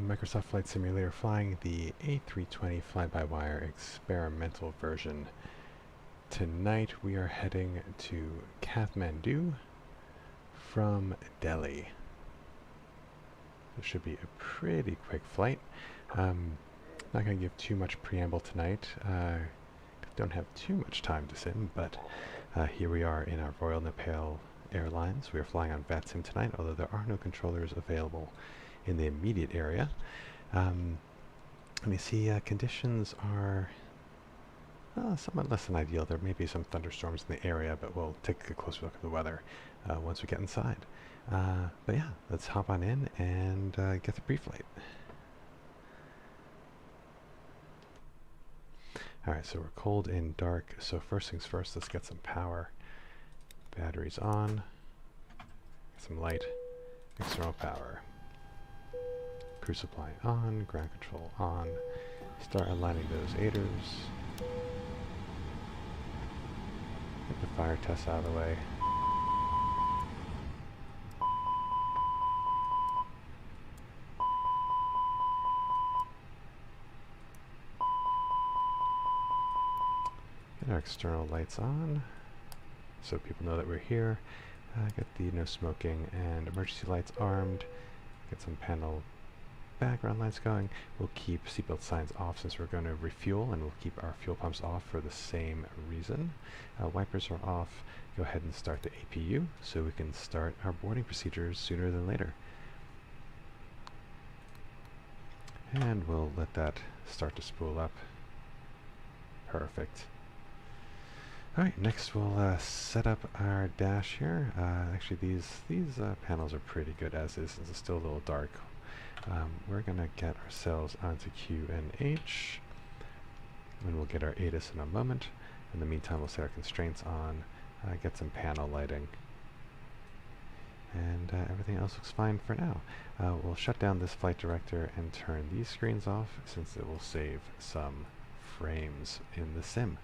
Microsoft Flight Simulator flying the A320 fly-by-wire experimental version. Tonight we are heading to Kathmandu from Delhi. This should be a pretty quick flight. Not going to give too much preamble tonight. Don't have too much time to sim, but here we are in our Royal Nepal Airlines. We are flying on VATSIM tonight, although there are no controllers available in the immediate area. Let me see, conditions are somewhat less than ideal. There may be some thunderstorms in the area, but we'll take a closer look at the weather once we get inside. But yeah, let's hop on in and get the pre-flight. Alright, so we're cold and dark, so first things first, let's get some power. Batteries on, get some light, external power. Crew supply on, ground control on. Start aligning those aiders. Get the fire test out of the way. Get our external lights on so people know that we're here. Get the no smoking and emergency lights armed. Get some panel background lights going. We'll keep seatbelt signs off since we're going to refuel, and we'll keep our fuel pumps off for the same reason. Wipers are off. Go ahead and start the APU so we can start our boarding procedures sooner than later. And we'll let that start to spool up. Perfect. Alright, next we'll set up our dash here. Actually, these panels are pretty good as is, since it's still a little dark. We're going to get ourselves onto Q and H, and we'll get our ATIS in a moment. In the meantime, we'll set our constraints on, get some panel lighting, and everything else looks fine for now. We'll shut down this flight director and turn these screens off, since it will save some frames in the sim.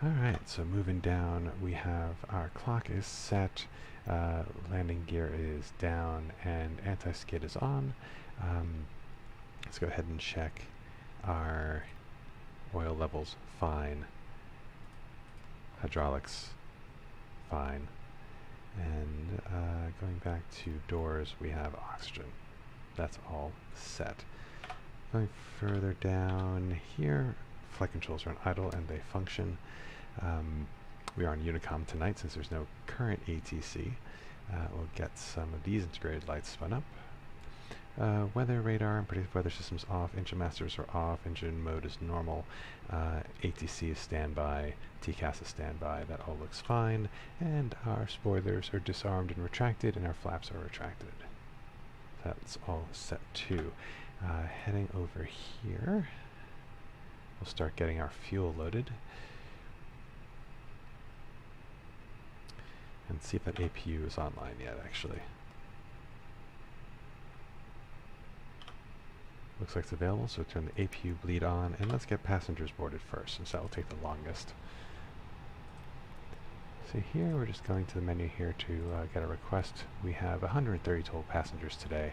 Alright, so moving down, we have our clock is set, landing gear is down, and anti-skid is on. Let's go ahead and check our oil levels. Fine. Hydraulics. Fine. And going back to doors, we have oxygen. That's all set. Going further down here, flight controls are on idle and they function. We are on Unicom tonight since there's no current ATC. We'll get some of these integrated lights spun up. Weather radar and predictive weather systems off. Engine masters are off. Engine mode is normal. ATC is standby. TCAS is standby. That all looks fine. And our spoilers are disarmed and retracted, and our flaps are retracted. That's all set too. Heading over here, we'll start getting our fuel loaded. And see if that APU is online yet, actually. Looks like it's available, so turn the APU bleed on, and let's get passengers boarded first, since that will take the longest. So here, we're just going to the menu here to get a request. We have 130 total passengers today,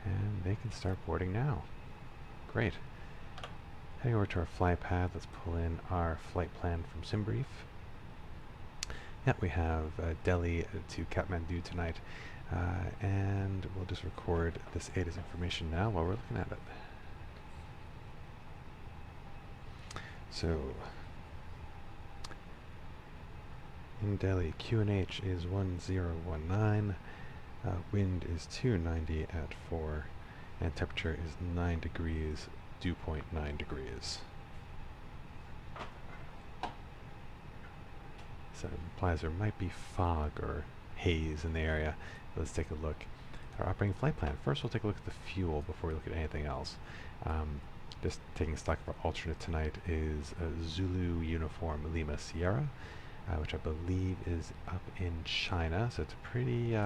and they can start boarding now. Great. Heading over to our fly path, let's pull in our flight plan from SimBrief. Yep, we have Delhi to Kathmandu tonight, and we'll just record this ATIS information now while we're looking at it. So, in Delhi, QNH is 1019, wind is 290 at 4, and temperature is 9 degrees, dew point 9 degrees. So it implies there might be fog or haze in the area. Let's take a look. Our operating flight plan. First, we'll take a look at the fuel before we look at anything else. Just taking stock of our alternate tonight is Zulu Uniform Lima Sierra, which I believe is up in China. So it's a pretty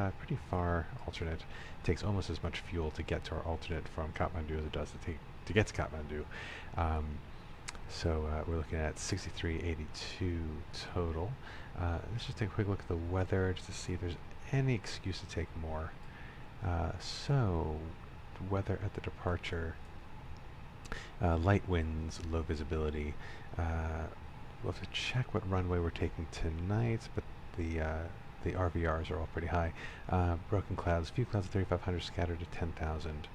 far alternate. It takes almost as much fuel to get to our alternate from Kathmandu as it does to get to Kathmandu. So we're looking at 6382 total. Let's just take a quick look at the weather just to see if there's any excuse to take more. So, weather at the departure, light winds, low visibility. We'll have to check what runway we're taking tonight, but the RVRs are all pretty high. Broken clouds, few clouds at 3,500 scattered to 10,000.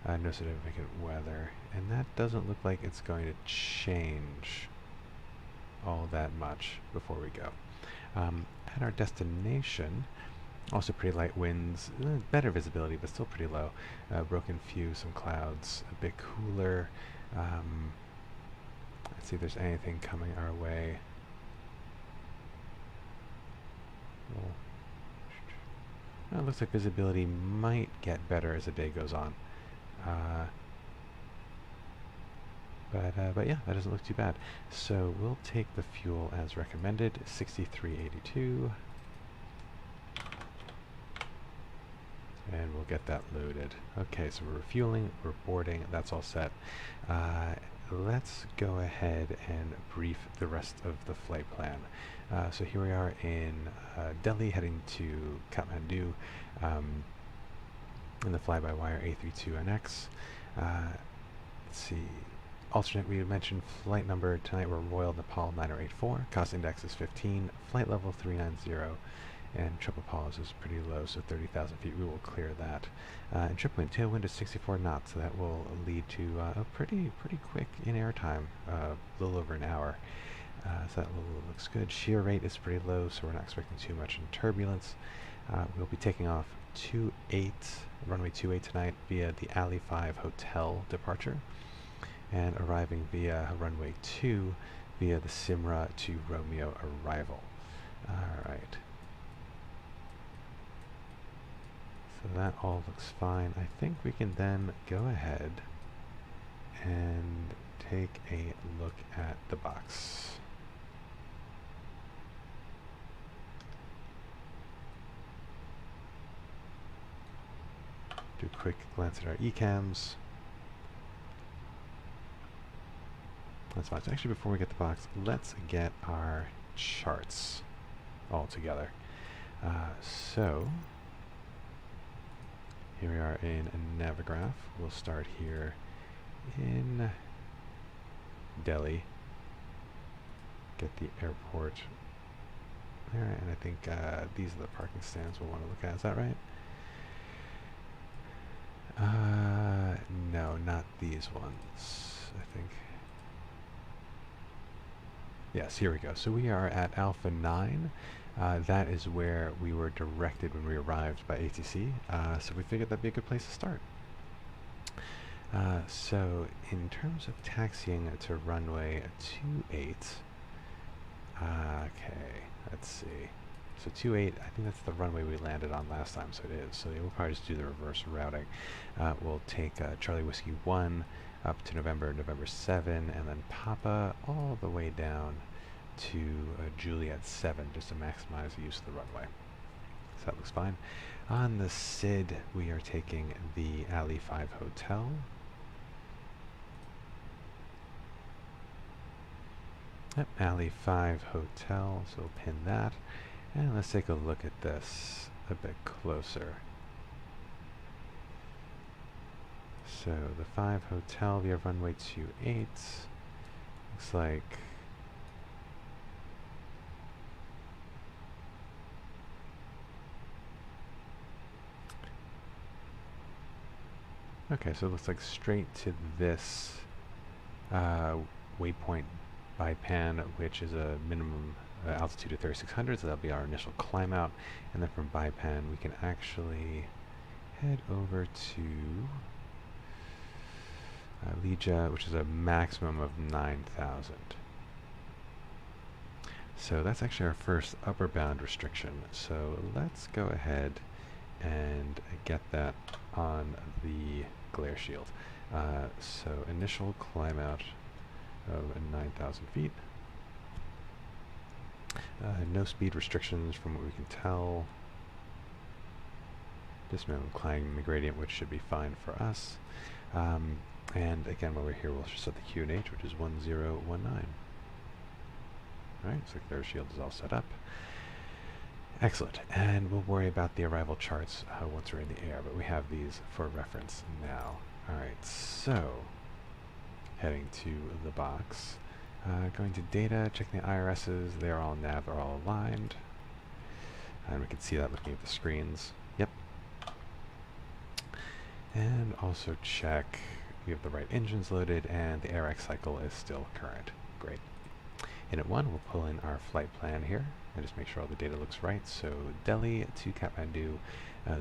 No significant weather, and that doesn't look like it's going to change all that much before we go. At our destination, also pretty light winds, better visibility, but still pretty low. Broken few, some clouds, a bit cooler. Let's see if there's anything coming our way. Well, it looks like visibility might get better as the day goes on. But yeah, that doesn't look too bad. So we'll take the fuel as recommended, 6382. And we'll get that loaded. Okay, so we're refueling, we're boarding, that's all set. Let's go ahead and brief the rest of the flight plan. So here we are in Delhi, heading to Kathmandu in the fly-by-wire A32nx. Let's see. Alternate, we had mentioned flight number tonight, we're Royal Nepal 9084, cost index is 15, flight level 390, and triple pause is pretty low, so 30,000 feet, we will clear that. And triple wind, tailwind is 64 knots, so that will lead to a pretty quick in-air time, a little over an hour. So that looks good. Shear rate is pretty low, so we're not expecting too much in turbulence. We'll be taking off runway 28 tonight via the Alley 5 hotel departure, and arriving via runway 2 via the Simra to Romeo arrival. Alright. So that all looks fine. I think we can then go ahead and take a look at the box. Do a quick glance at our ECAMs. That's fine. So actually, before we get the box, let's get our charts all together. So here we are in Navigraph. We'll start here in Delhi. Get the airport there, and I think these are the parking stands we'll want to look at. Is that right? No, not these ones, I think. Yes, here we go. So we are at Alpha 9. That is where we were directed when we arrived by ATC. So we figured that'd be a good place to start. So in terms of taxiing to runway 28, okay, let's see. So 28, I think that's the runway we landed on last time, so it is. So we'll probably just do the reverse routing. We'll take Charlie Whiskey 1 up to November 7, and then Papa all the way down to Juliet 7, just to maximize the use of the runway. So that looks fine. On the SID, we are taking the Alley 5 Hotel. Yep, Alley 5 Hotel, so we'll pin that. And let's take a look at this a bit closer. So the 5 Hotel via runway 28 looks like okay, so it looks like straight to this waypoint Baipan, which is a minimum altitude of 3,600, so that'll be our initial climb out, and then from Baipan we can actually head over to Lija, which is a maximum of 9,000. So that's actually our first upper bound restriction. So let's go ahead and get that on the glare shield. So initial climb out of 9,000 feet. No speed restrictions from what we can tell. Just minimum climbing gradient, which should be fine for us. And again, while we're here, we'll set the QNH, which is 1019. Alright, so glare shield is all set up. Excellent, and we'll worry about the arrival charts once we're in the air, but we have these for reference now. Alright, so heading to the box, going to data, checking the IRSs, they're all nav, are all aligned, and we can see that looking at the screens. Yep. And also check we have the right engines loaded and the AirX cycle is still current. Great. In at 1, we'll pull in our flight plan here and just make sure all the data looks right. So Delhi to Kathmandu,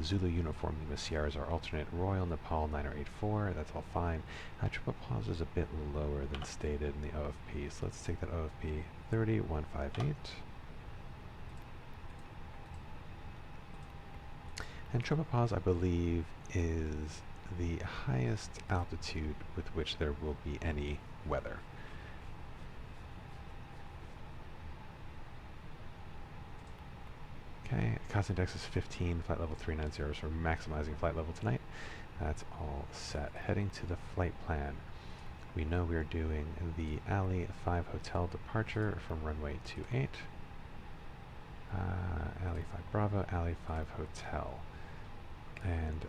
Zulu Uniform Lima Sierra is our alternate, Royal Nepal 9084, that's all fine. Triple pause is a bit lower than stated in the OFP, so let's take that OFP 30158. And triple pause, I believe, is the highest altitude with which there will be any weather. Okay, cost index is 15, flight level 390, so we're maximizing flight level tonight. That's all set. Heading to the flight plan. We know we're doing the Alley 5 Hotel departure from runway 28. Alley 5 Bravo, Alley 5 Hotel. And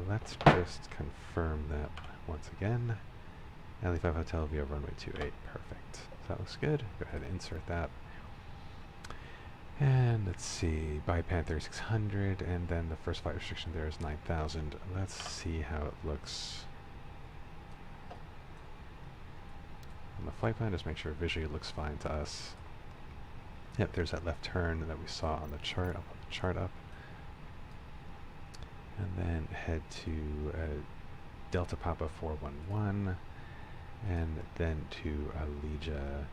let's just confirm that once again. Alley 5 Hotel via runway 28. Perfect. So that looks good. Go ahead and insert that. And let's see, bypan 3600, and then the first flight restriction there is 9,000. Let's see how it looks on the flight plan. Just make sure visually it looks fine to us. Yep, there's that left turn that we saw on the chart. I'll put the chart up. And then head to Delta Papa 411, and then to Alija,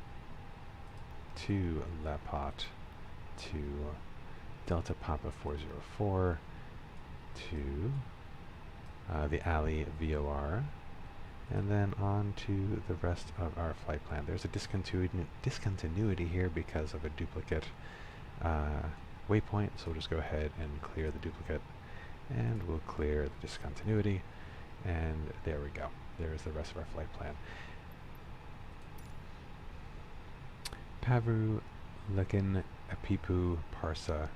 to Lapot, to Delta Papa 404, to the Alley VOR, and then on to the rest of our flight plan. There's a discontinuity here because of a duplicate waypoint, so we'll just go ahead and clear the duplicate, and we'll clear the discontinuity, and there we go. There's the rest of our flight plan. Pavru, Lekin, Apipu, Parsa,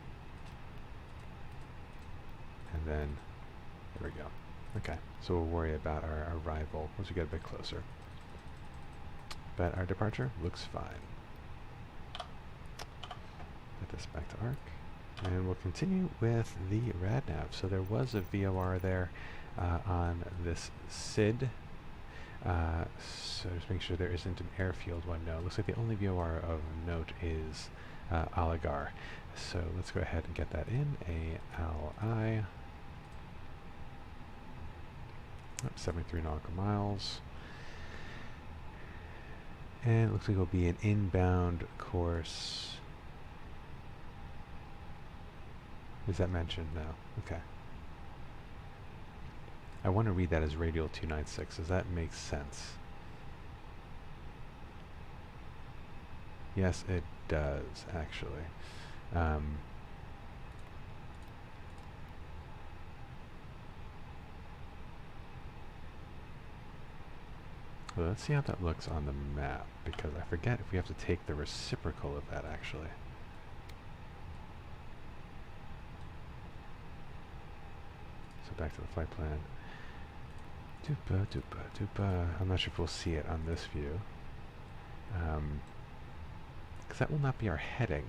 and then there we go. Okay, so we'll worry about our arrival once we get a bit closer. But our departure looks fine. Put this back to ARC. And we'll continue with the RadNav. So there was a VOR there on this SID. So just make sure there isn't an airfield one. No, it looks like the only VOR of note is Aligarh. So let's go ahead and get that in. ALI. 73 nautical miles. And it looks like it'll be an inbound course. Is that mentioned? No. Okay. I want to read that as radial 296. Does that make sense? Yes, it does, actually. Well, let's see how that looks on the map, because I forget if we have to take the reciprocal of that, actually. So back to the flight plan. Dupa, dupa, dupa. I'm not sure if we'll see it on this view. Because that will not be our heading.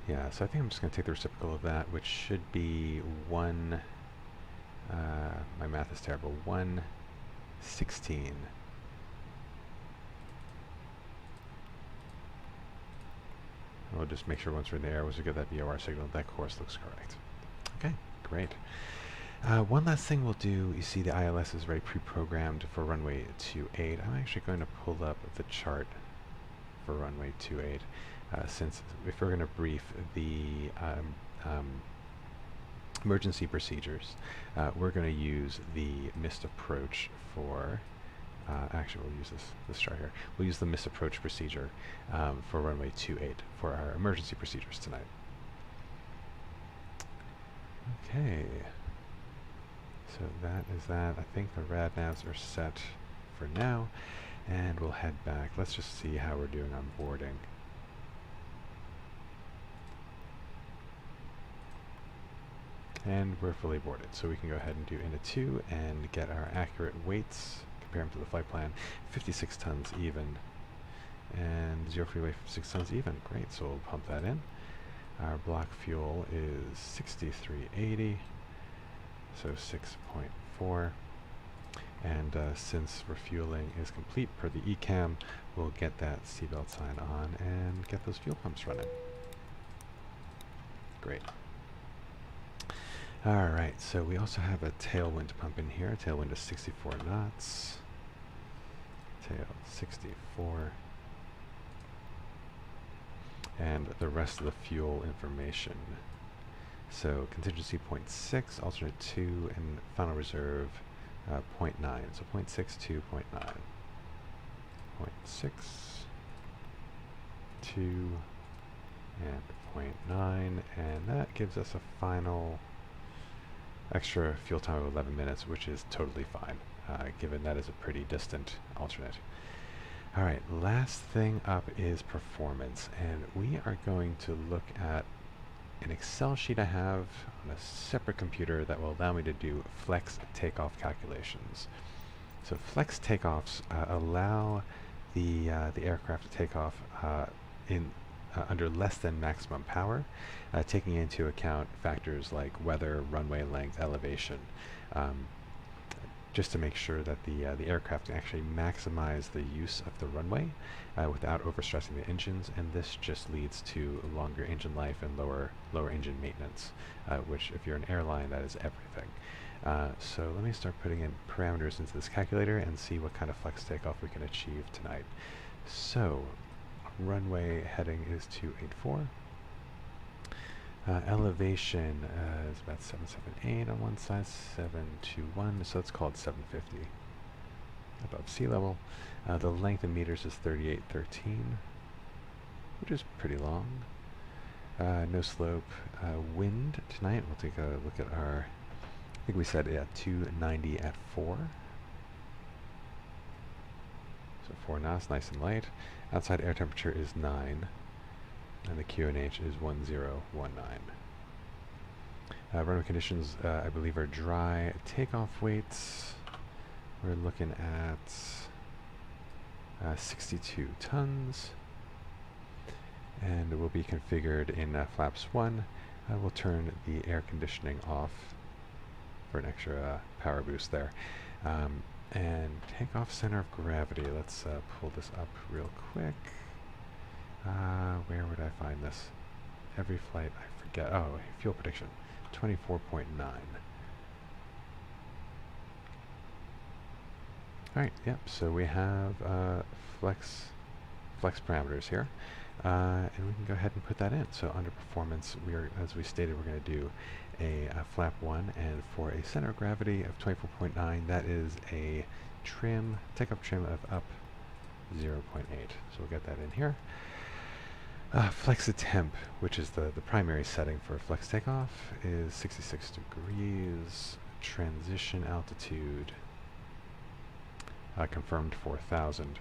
Yeah, so I think I'm just going to take the reciprocal of that, which should be 1, my math is terrible, 116. We'll just make sure once we're in the air, once we get that VOR signal, that course looks correct. Okay, great. One last thing we'll do, you see the ILS is very pre-programmed for runway 28. I'm actually going to pull up the chart for runway 28. Since if we're going to brief the emergency procedures, we're going to use the missed approach for, actually we'll use this chart here. We'll use the missed approach procedure for runway 28 for our emergency procedures tonight. Okay, So that is that. I think the rad navs are set for now, and we'll head back. Let's just see how we're doing on boarding. And we're fully boarded, so we can go ahead and do INA 2 and get our accurate weights, compare them to the flight plan. 56 tons even, and 0 free weight, 6 tons even. Great, so we'll pump that in. Our block fuel is 6380, so 6.4. And since refueling is complete per the ECAM, we'll get that seatbelt sign on and get those fuel pumps running. Great. Alright, so we also have a tailwind pump in here. Tailwind is 64 knots. Tail 64. And the rest of the fuel information. So contingency 0.6, alternate 2, and final reserve 0.9. So 0.6 to 0.9. 0.6, 2, and 0.9. And that gives us a final extra fuel time of 11 minutes, which is totally fine, given that is a pretty distant alternate. Alright, last thing up is performance, and we are going to look at an Excel sheet I have on a separate computer that will allow me to do flex takeoff calculations. So flex takeoffs allow the aircraft to take off under less than maximum power, taking into account factors like weather, runway length, elevation, just to make sure that the aircraft can actually maximize the use of the runway without overstressing the engines, and this just leads to longer engine life and lower engine maintenance, which if you're an airline, that is everything. So let me start putting in parameters into this calculator and see what kind of flex takeoff we can achieve tonight. So runway heading is 284. Elevation is about 778 on one side, 721, so let's call it 750 above sea level. The length in meters is 3813, which is pretty long. No slope. Wind tonight, we'll take a look at our, I think we said 290 at 4. So 4 knots, nice and light. Outside air temperature is 9. And the QNH is 1019. Runway conditions, I believe, are dry. Takeoff weights, we're looking at 62 tons. And it will be configured in flaps 1. We'll turn the air conditioning off for an extra power boost there. And takeoff center of gravity, let's pull this up real quick. Where would I find this? Every flight, I forget. Oh, fuel prediction, 24.9. Alright, yep, so we have flex parameters here. And we can go ahead and put that in. So under performance, as we stated, we're going to do a flap 1, and for a center of gravity of 24.9, that is a takeoff trim of up 0.8. So we'll get that in here. Flex temp, which is the primary setting for flex takeoff, is 66 degrees. Transition altitude confirmed 4,000.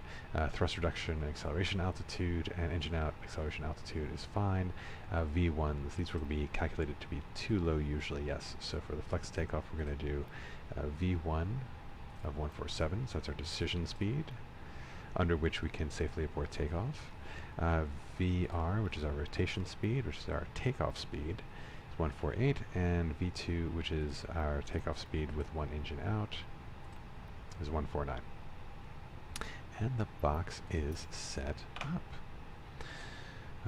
Thrust reduction and acceleration altitude and engine out acceleration altitude is fine. V1s, these will be calculated to be too low usually, yes. So for the flex takeoff, we're going to do V1 of 147, so that's our decision speed, under which we can safely abort takeoff. VR, which is our rotation speed, which is our takeoff speed, is 148, and V2, which is our takeoff speed with one engine out, is 149. And the box is set up.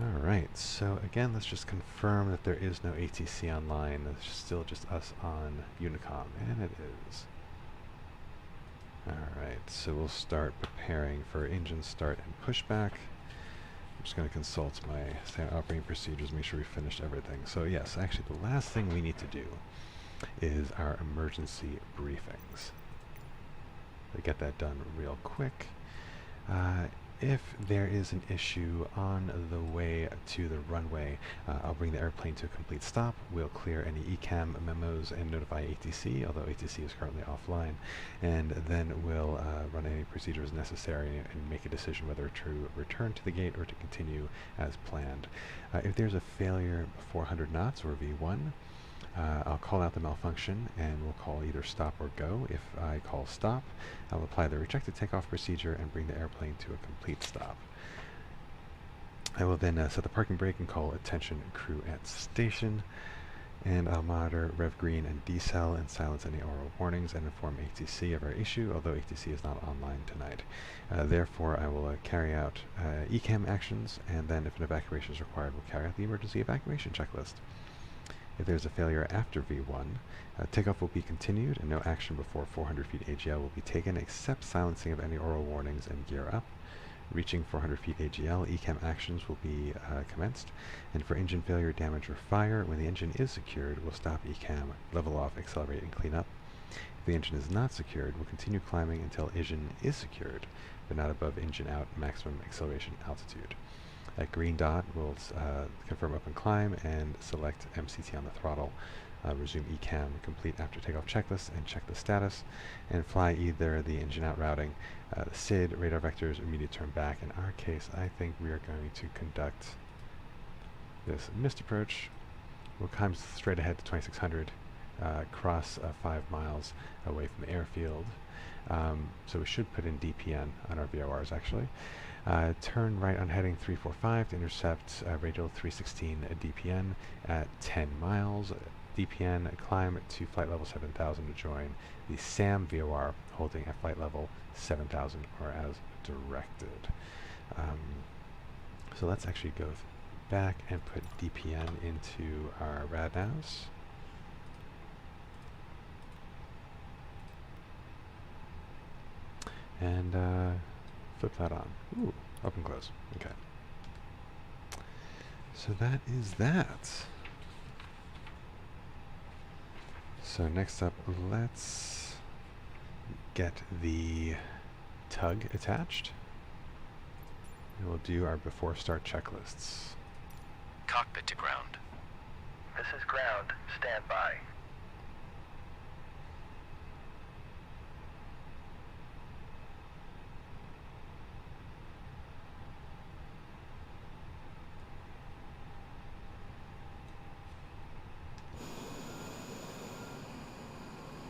Alright, so again, let's just confirm that there is no ATC online. It's still just us on Unicom, and it is. Alright, so we'll start preparing for engine start and pushback. I'm just going to consult my standard operating procedures, make sure we finished everything. So yes, actually the last thing we need to do is our emergency briefings. To get that done real quick. if there is an issue on the way to the runway, I'll bring the airplane to a complete stop. We'll clear any ECAM memos and notify ATC, although ATC is currently offline, and then we'll run any procedures necessary and make a decision whether to return to the gate or to continue as planned. If there's a failure before 100 knots or V1, I'll call out the malfunction and we'll call either stop or go. If I call stop, I'll apply the rejected takeoff procedure and bring the airplane to a complete stop. I will then set the parking brake and call attention crew at station, and I'll monitor rev green and decel and silence any oral warnings and inform ATC of our issue, although ATC is not online tonight. Therefore, I will carry out ECAM actions, and then if an evacuation is required, we'll carry out the emergency evacuation checklist. If there's a failure after V1, takeoff will be continued and no action before 400 feet AGL will be taken except silencing of any oral warnings and gear up. Reaching 400 feet AGL, ECAM actions will be commenced, and for engine failure, damage, or fire, when the engine is secured, we'll stop ECAM, level off, accelerate, and clean up. If the engine is not secured, we'll continue climbing until engine is secured, but not above engine out maximum acceleration altitude. At green dot, we'll confirm up and climb and select MCT on the throttle. Resume ECAM, complete after takeoff checklist, and check the status, and fly either the engine out routing, the SID, radar vectors, immediate turn back. In our case, I think we are going to conduct this missed approach. We'll climb straight ahead to 2600, cross 5 miles away from the airfield. So we should put in DPN on our VORs actually. Turn right on heading 345 to intercept radial 316 DPN at 10 miles. DPN climb to flight level 7000 to join the SAM VOR holding at flight level 7000 or as directed. So let's actually go back and put DPN into our RADNAVs. And flip that on. Ooh, open close. Okay. So that is that. So next up, let's get the tug attached. And we'll do our before start checklists. Cockpit to ground. This is ground. Stand by.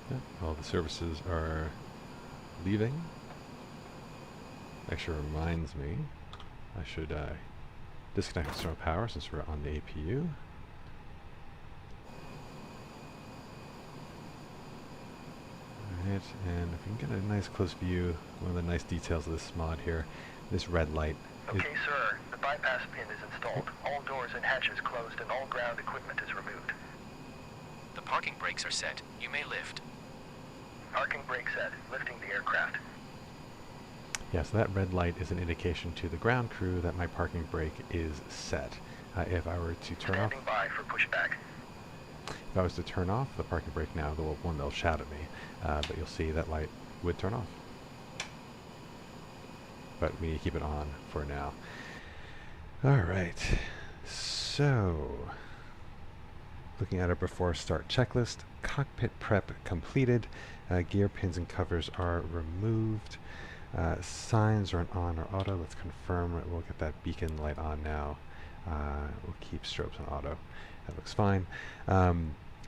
Yep, all the services are leaving. Actually reminds me, I should disconnect external power since we're on the APU. Alright, and if we can get a nice close view, one of the nice details of this mod here, this red light. Okay, sir. The bypass pin is installed. All doors and hatches closed and all ground equipment is removed. The parking brakes are set. You may lift. Parking brake set. Lifting the aircraft. Yeah, so that red light is an indication to the ground crew that my parking brake is set. If I were to turn off... Standing by for pushback. If I was to turn off the parking brake now, they'll shout at me, but you'll see that light would turn off. But we need to keep it on for now. Alright, so looking at our before start checklist, cockpit prep completed, gear pins and covers are removed, signs are on or auto. Let's confirm. We'll get that beacon light on now. We'll keep strobes on auto. That looks fine.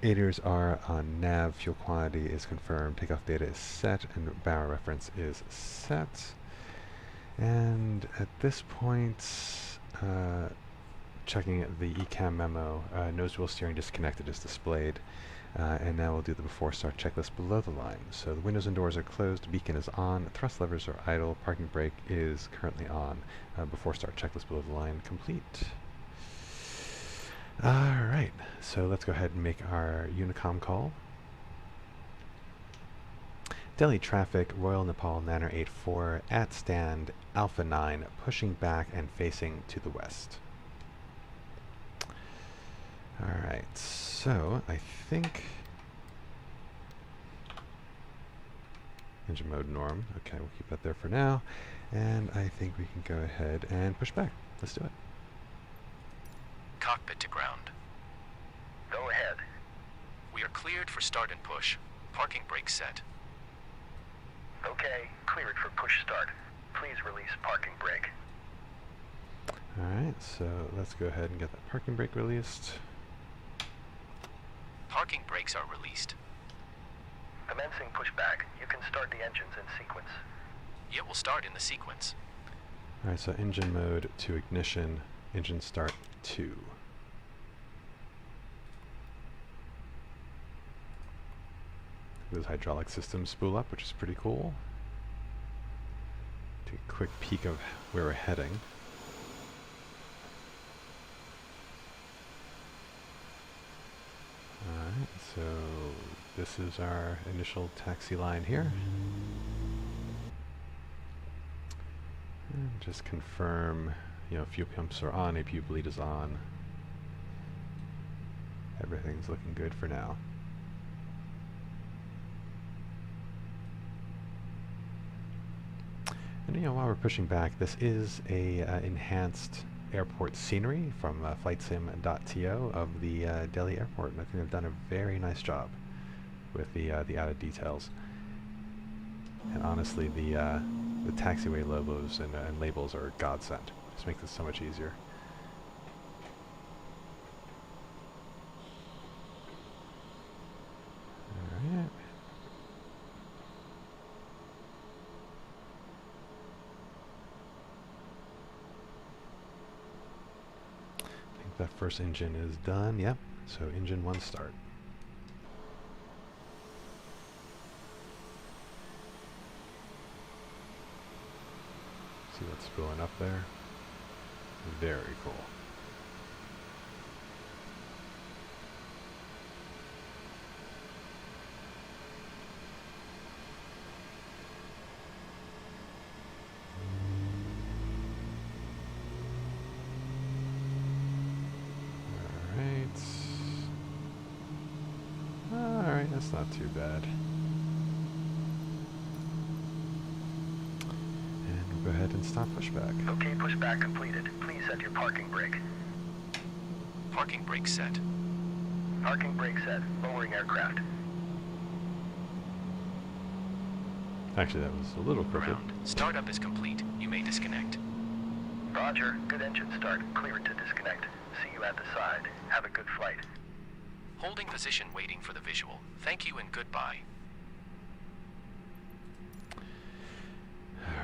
Aiders are on nav. Fuel quantity is confirmed. Takeoff data is set, and barrel reference is set. And at this point, checking the ECAM memo, nose wheel steering disconnected is displayed. And now we'll do the before start checklist below the line. So the windows and doors are closed, beacon is on, thrust levers are idle, parking brake is currently on. Before start checklist below the line complete. Alright, so let's go ahead and make our Unicom call. Delhi traffic, Royal Nepal Nano 84 at stand Alpha 9, pushing back and facing to the west. Alright, so I think engine mode norm. Okay, we'll keep that there for now. And I think we can go ahead and push back. Let's do it. Cockpit to ground. Go ahead. We are cleared for start and push. Parking brake set. Okay, cleared for push start. Please release parking brake. Alright, so let's go ahead and get that parking brake released. Parking brakes are released. Commencing pushback. You can start the engines in sequence. It will start in the sequence. Alright, so engine mode to ignition, engine start 2. Those hydraulic systems spool up, which is pretty cool. Take a quick peek of where we're heading. Alright, so this is our initial taxi line here. And just confirm, fuel pumps are on, APU bleed is on. Everything's looking good for now. And while we're pushing back, this is a enhanced airport scenery from FlightSim.to of the Delhi airport, and I think they've done a very nice job with the added details. And honestly, the taxiway logos and labels are a godsend. Just makes it so much easier. Alright. I think that first engine is done. Yep. So engine 1 start. See what's spooling up there? Very cool. Alright, that's not too bad. Go ahead and stop pushback. Okay, pushback completed. Please set your parking brake. Parking brake set. Parking brake set. Lowering aircraft. Actually, that was a little crooked. Ground. Startup is complete. You may disconnect. Roger. Good engine start. Cleared to disconnect. See you at the side. Have a good flight. Holding position waiting for the visual. Thank you and goodbye.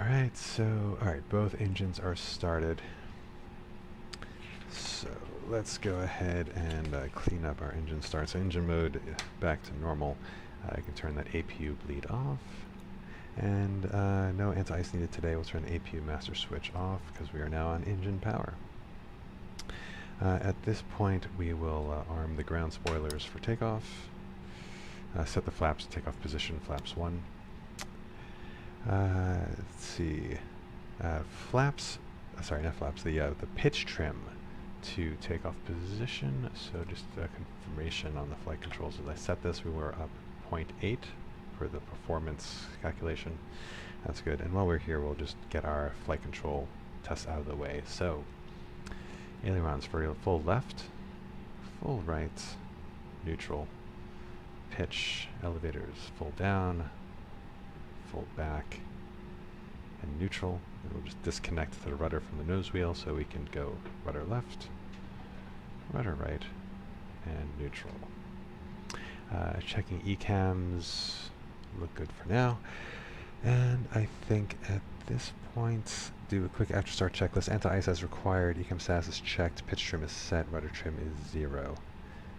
Alright, so, both engines are started. So, let's go ahead and clean up our engine start. So, engine mode back to normal. I can turn that APU bleed off. And no anti-ice needed today. We'll turn the APU master switch off because we are now on engine power. At this point, we will arm the ground spoilers for takeoff. Set the flaps to takeoff position, flaps 1. Let's see. Flaps, sorry, not flaps, the pitch trim to take off position. So just a confirmation on the flight controls. As I set this, we were up 0.8 for the performance calculation. That's good. And while we're here, we'll just get our flight control tests out of the way. So, ailerons for full left, full right, neutral, pitch, elevators, full down, full back, and neutral. And we'll just disconnect the rudder from the nose wheel so we can go rudder left, rudder right, and neutral. Checking ECAMs, look good for now. And I think at this point, do a quick after start checklist. Anti-ice as required, ECAM status is checked, pitch trim is set, rudder trim is 0.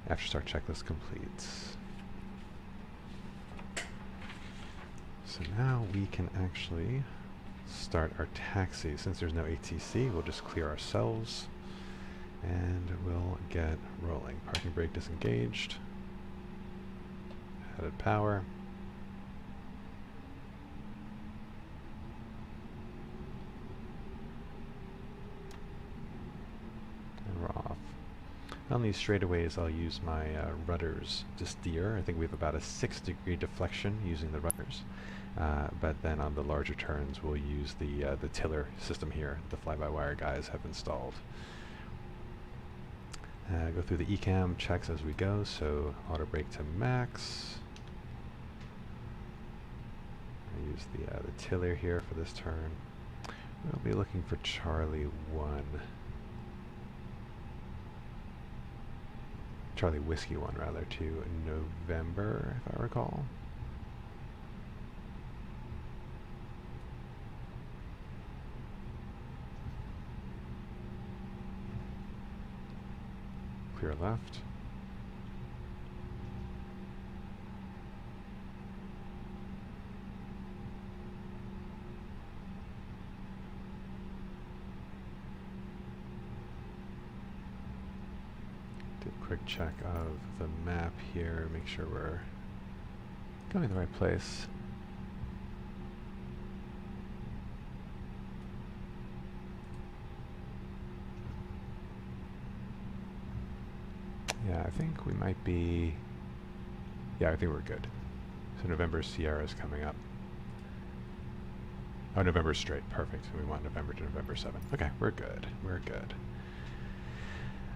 After start checklist complete. So now we can actually start our taxi. Since there's no ATC, we'll just clear ourselves and we'll get rolling. Parking brake disengaged. Added power. And we're off. On these straightaways, I'll use my rudders to steer. I think we have about a 6-degree deflection using the rudders. But then on the larger turns, we'll use the tiller system here the fly-by-wire guys have installed. Go through the ECAM checks as we go, so auto brake to max. I use the tiller here for this turn. We'll be looking for Charlie 1. Charlie Whiskey 1 rather, to November, if I recall. Clear left. Do a quick check of the map here, make sure we're going the right place. Yeah, I think we might be... Yeah, I think we're good. So November Sierra is coming up. Oh, November straight. Perfect. We want November to November 7. Okay, we're good. We're good.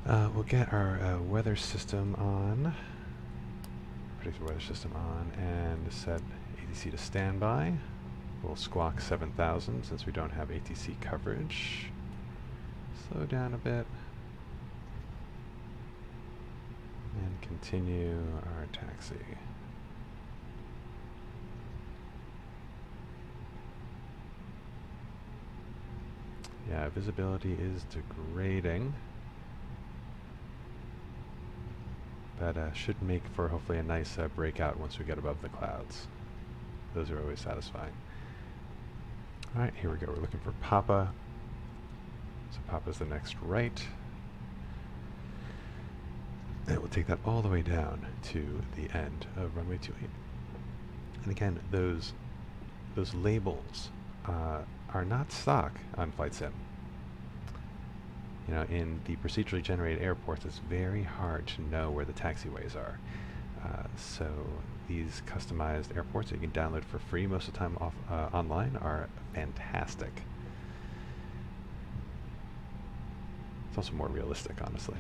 We'll get our weather system on. Predicted weather system on and set ATC to standby. We'll squawk 7,000 since we don't have ATC coverage. Slow down a bit. And continue our taxi. Yeah, visibility is degrading. But should make for hopefully a nice breakout once we get above the clouds. Those are always satisfying. Alright, here we go. We're looking for Papa. So Papa's the next right. And we'll take that all the way down to the end of runway 28. And again, those labels are not stock on FlightSim. You know, in the procedurally generated airports, it's very hard to know where the taxiways are. So these customized airports that you can download for free most of the time online are fantastic. It's also more realistic, honestly.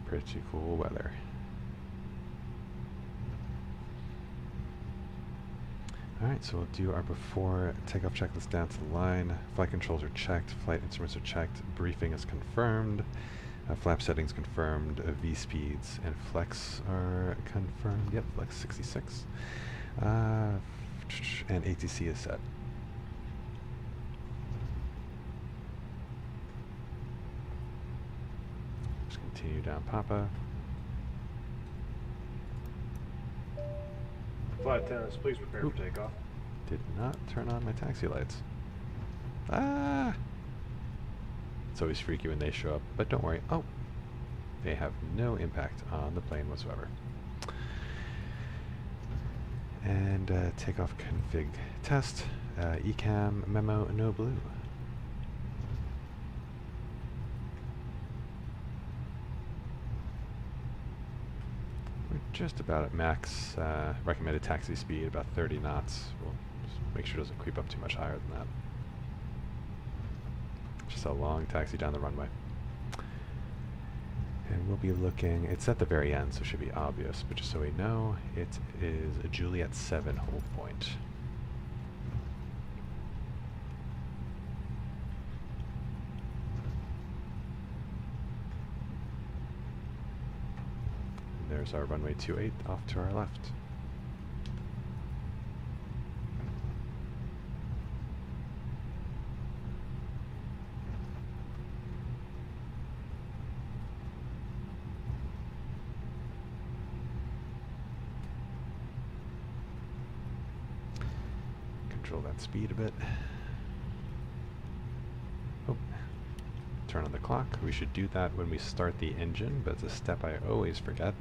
Pretty cool weather. Alright, so we'll do our before takeoff checklist down to the line. Flight controls are checked, flight instruments are checked, briefing is confirmed, flap settings confirmed, V speeds and flex are confirmed. Yep, flex 66. And ATC is set. Continue down Papa. Flight attendants, please prepare for takeoff. Did not turn on my taxi lights. Ah! It's always freaky when they show up, but don't worry. Oh! They have no impact on the plane whatsoever. And takeoff config test. ECAM memo no blue. Just about at max recommended taxi speed, about 30 knots. We'll just make sure it doesn't creep up too much higher than that. Just a long taxi down the runway. And we'll be looking, it's at the very end, so it should be obvious, but just so we know, it is a Juliet 7 hold point. There's our runway 28 off to our left. Control that speed a bit. Oh, turn on the clock. We should do that when we start the engine, but it's a step I always forget.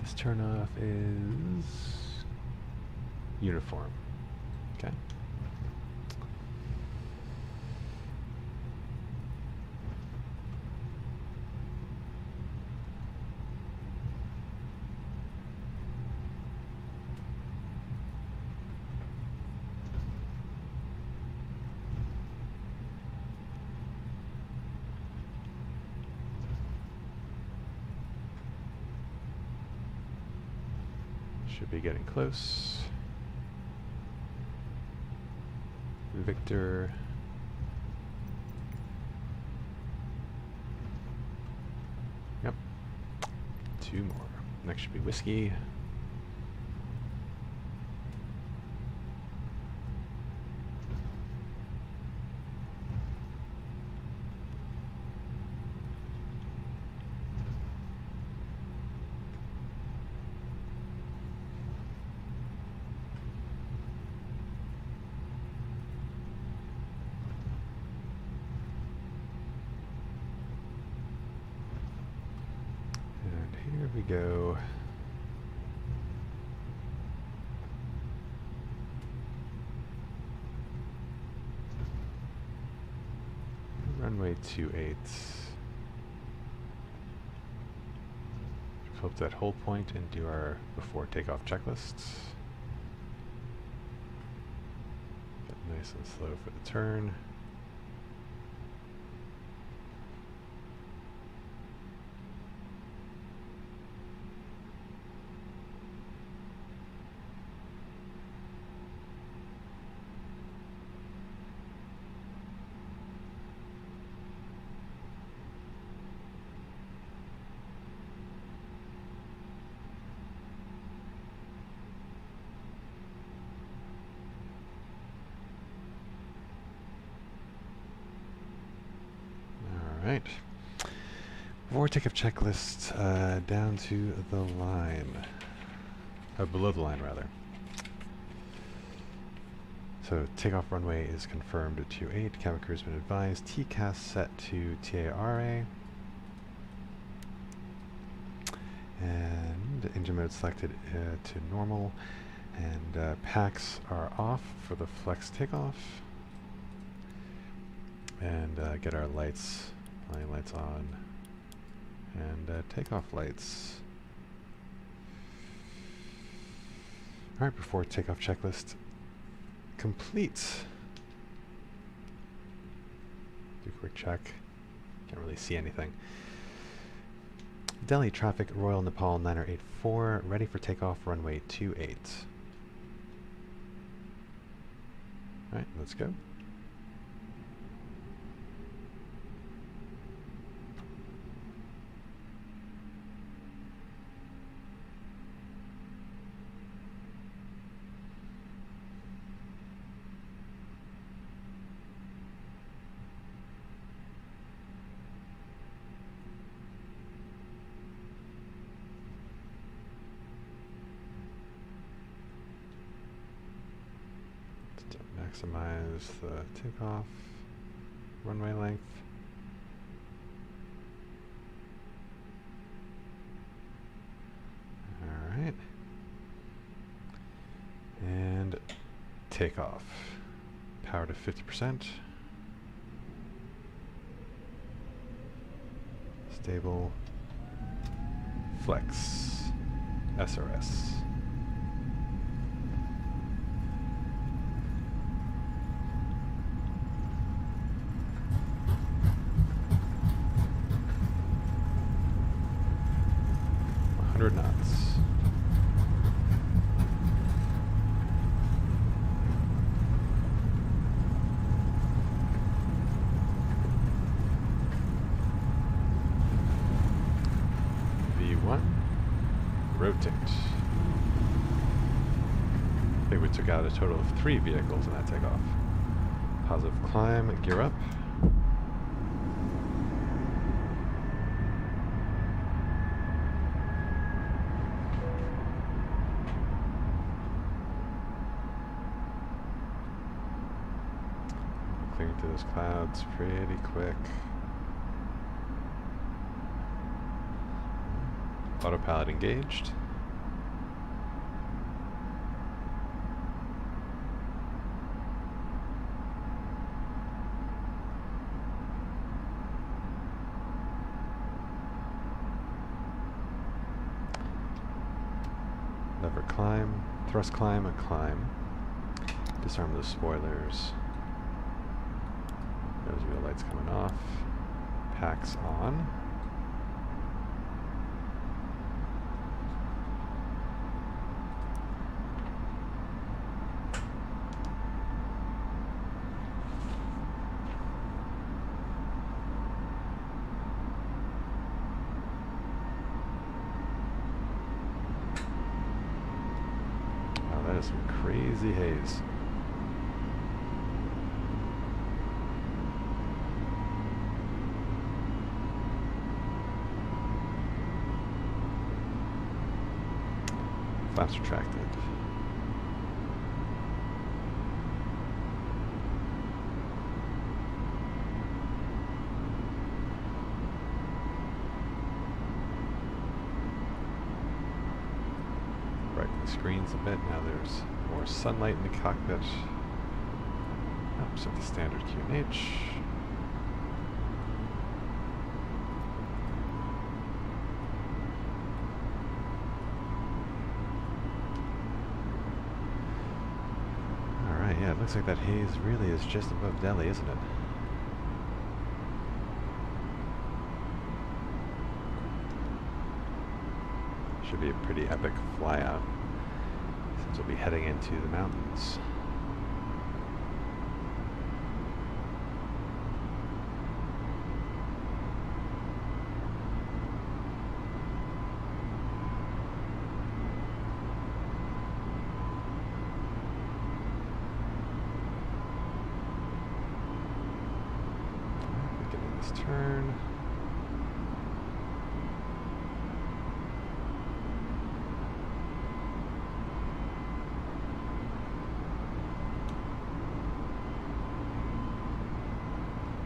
This turnoff is uniform. Okay. Should be getting close. Victor. Yep. 2 more. Next should be whiskey. Here we go. Runway 28. Hope that hold point and do our before takeoff checklists. Get nice and slow for the turn. Right. Before takeoff checklist, down to the line. Below the line, rather. So takeoff runway is confirmed at 28. Cabin crew has been advised. TCAS set to TARA. And engine mode selected to normal. And packs are off for the flex takeoff. And get our lights. Line lights on, and takeoff lights. Alright, before takeoff checklist complete. Do a quick check. Can't really see anything. Delhi traffic, Royal Nepal 9084, ready for takeoff, runway 28. Alright, let's go. Maximize the takeoff runway length. All right. And takeoff. Power to 50%. Stable. Flex. SRS. Knots. rotate. I think we took out a total of 3 vehicles in that takeoff. Positive climb, gear up. Clearing through those clouds pretty quick. Autopilot engaged. Lever climb, thrust climb, and climb. Disarm those spoilers. Nose wheel lights coming off. Packs on. That is some crazy haze. Flaps retracted. The screens a bit. Now there's more sunlight in the cockpit. Set the standard QNH. Alright, yeah, it looks like that haze really is just above Delhi, isn't it? Should be a pretty epic flyout. We'll be heading into the mountains. Beginning this turn.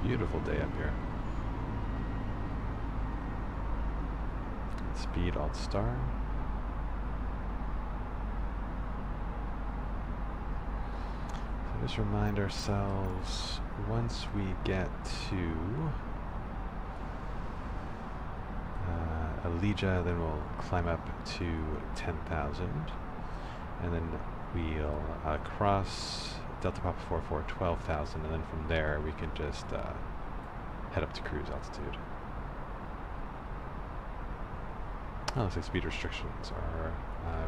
Beautiful day up here. Speed alt star. So just remind ourselves, once we get to Alija, then we'll climb up to 10,000, and then we'll cross Delta Papa 44, 12,000, and then from there we can just head up to cruise altitude. Oh, looks like speed restrictions are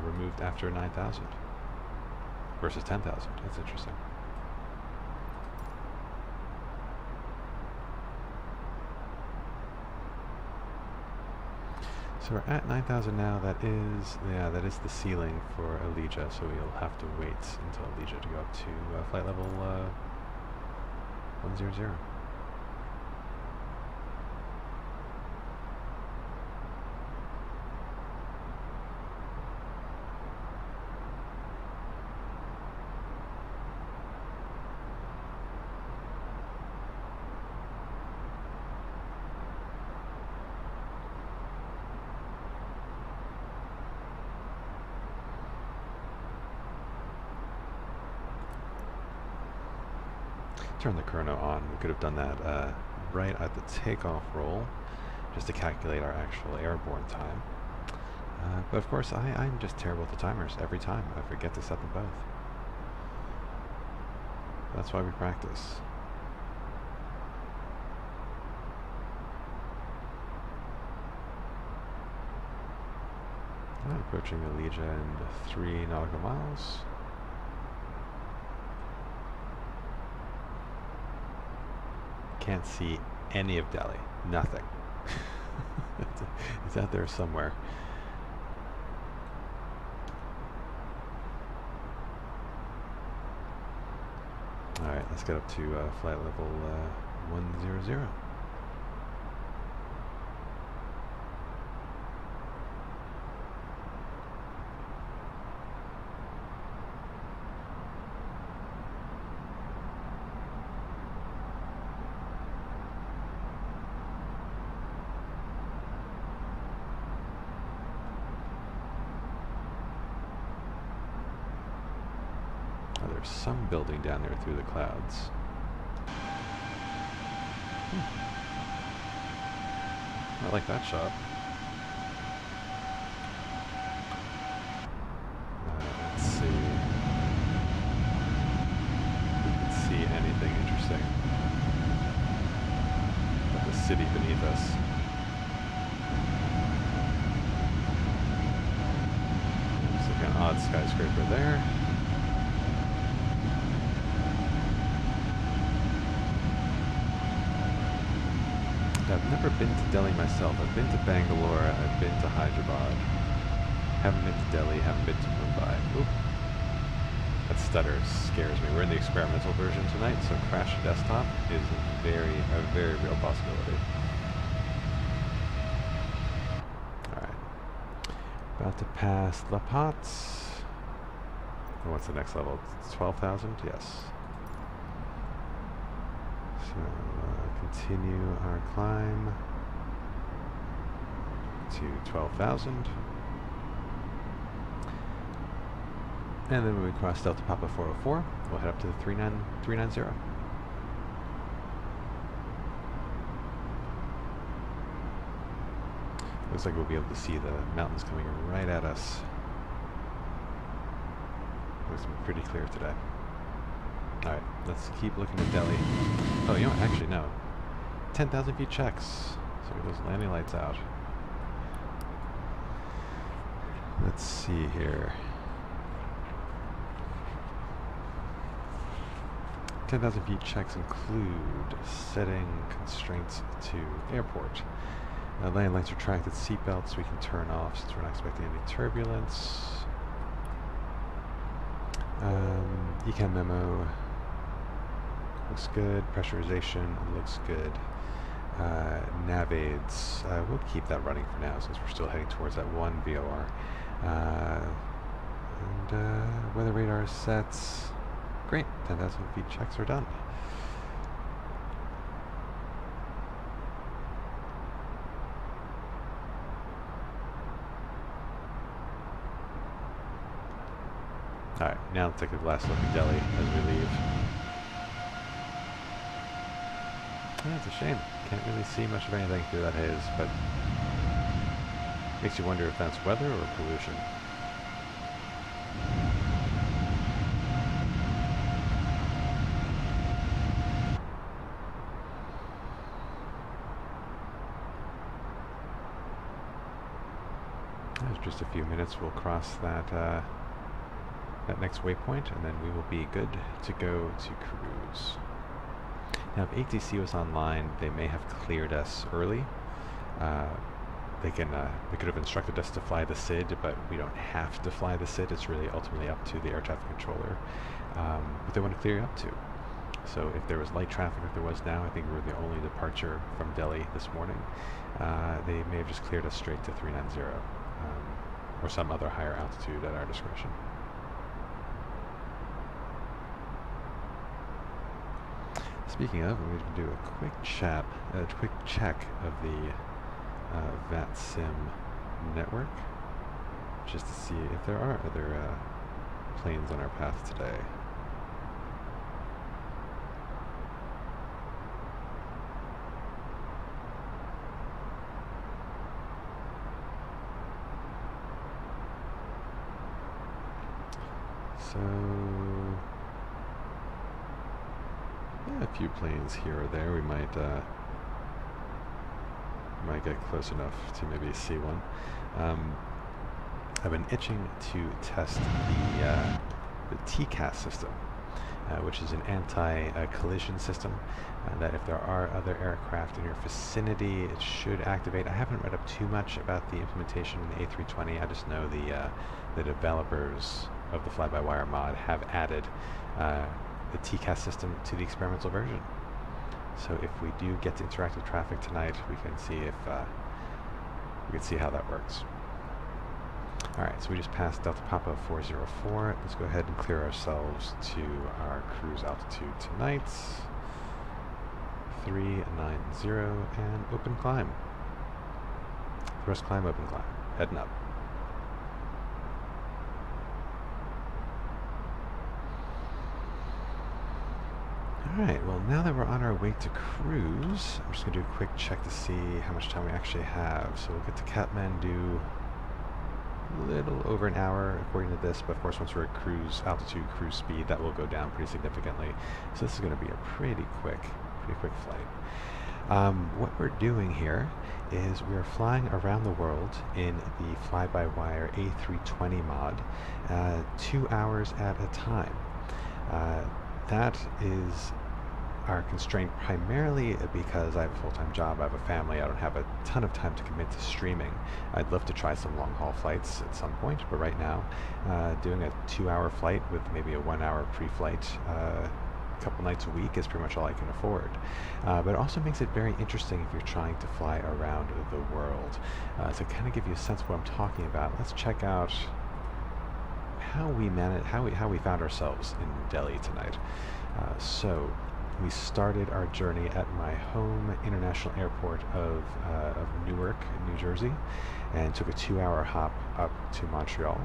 removed after 9,000 versus 10,000. That's interesting. So we're at 9,000 now. That is the ceiling for Alija, so we'll have to wait until Alija to go up to flight level 100. Turn the chrono on. We could have done that right at the takeoff roll, just to calculate our actual airborne time. But of course, I'm just terrible with the timers every time. I forget to set them both. That's why we practice. Approaching Alija in 3 nautical miles. Can't see any of Delhi. Nothing. It's out there somewhere. Let's get up to flight level 100. There's some building down there through the clouds. I like that shot. Let's see. If we can see anything interesting. Got the city beneath us. Looks like an odd skyscraper there. I've never been to Delhi myself. I've been to Bangalore, I've been to Hyderabad. Haven't been to Delhi, haven't been to Mumbai. Oop. That stutter scares me. We're in the experimental version tonight, so crash desktop is a very real possibility. Alright. About to pass La Paz. And what's the next level? 12,000? Yes. So, continue our climb to 12,000. And then when we cross Delta Papa 404, we'll head up to the 390. Looks like we'll be able to see the mountains coming right at us. Looks pretty clear today. Alright, let's keep looking at Delhi. Oh, you know what? Actually, no. 10,000 feet checks. So get those landing lights out. Let's see here. 10,000 feet checks include setting constraints to airport. Landing lights are tracked at seatbelts we can turn off since we're not expecting any turbulence. Ecam memo looks good. Pressurization looks good. Nav aids, we'll keep that running for now since we're still heading towards that 1 VOR. And weather radar sets. Great, 10,000 feet checks are done. Alright, now let's take a last look at Delhi as we leave. Yeah, it's a shame. Can't really see much of anything through that haze, but makes you wonder if that's weather or pollution. There's just a few minutes. We'll cross that that next waypoint, and then we will be good to go to cruise. Now, if ATC was online, they may have cleared us early. They could have instructed us to fly the SID, but we don't have to fly the SID. It's really ultimately up to the air traffic controller. But they want to clear you up too. So if there was light traffic, like there was now, I think we're the only departure from Delhi this morning. They may have just cleared us straight to 390, or some other higher altitude at our discretion. Speaking of, we're going to do a quick check of the VATSIM network, just to see if there are other planes on our path today. So, yeah, a few planes here or there. We might get close enough to maybe see one. I've been itching to test the TCAS system, which is an anti-collision system, that if there are other aircraft in your vicinity, it should activate. I haven't read up too much about the implementation in the A320. I just know the developers of the fly-by-wire mod have added the TCAS system to the experimental version. So if we do get to interactive traffic tonight, we can see if we can see how that works. All right, so we just passed Delta Papa 404. Let's go ahead and clear ourselves to our cruise altitude tonight. 390 and open climb. Thrust climb, open climb. Heading up. Alright, well now that we're on our way to cruise, I'm just going to do a quick check to see how much time we actually have. So we'll get to Kathmandu a little over an hour according to this, but of course once we're at cruise altitude, cruise speed, that will go down pretty significantly. So this is going to be a pretty quick flight. What we're doing here is we're flying around the world in the fly-by-wire A320 mod, 2 hours at a time. That is our constraint primarily because I have a full-time job, I have a family, I don't have a ton of time to commit to streaming. I'd love to try some long-haul flights at some point, but right now, doing a 2-hour flight with maybe a 1-hour pre-flight a couple nights a week is pretty much all I can afford. But it also makes it very interesting if you're trying to fly around the world. To kind of give you a sense of what I'm talking about, let's check out how we found ourselves in Delhi tonight. So we started our journey at my home international airport of Newark, New Jersey, and took a 2-hour hop up to Montreal,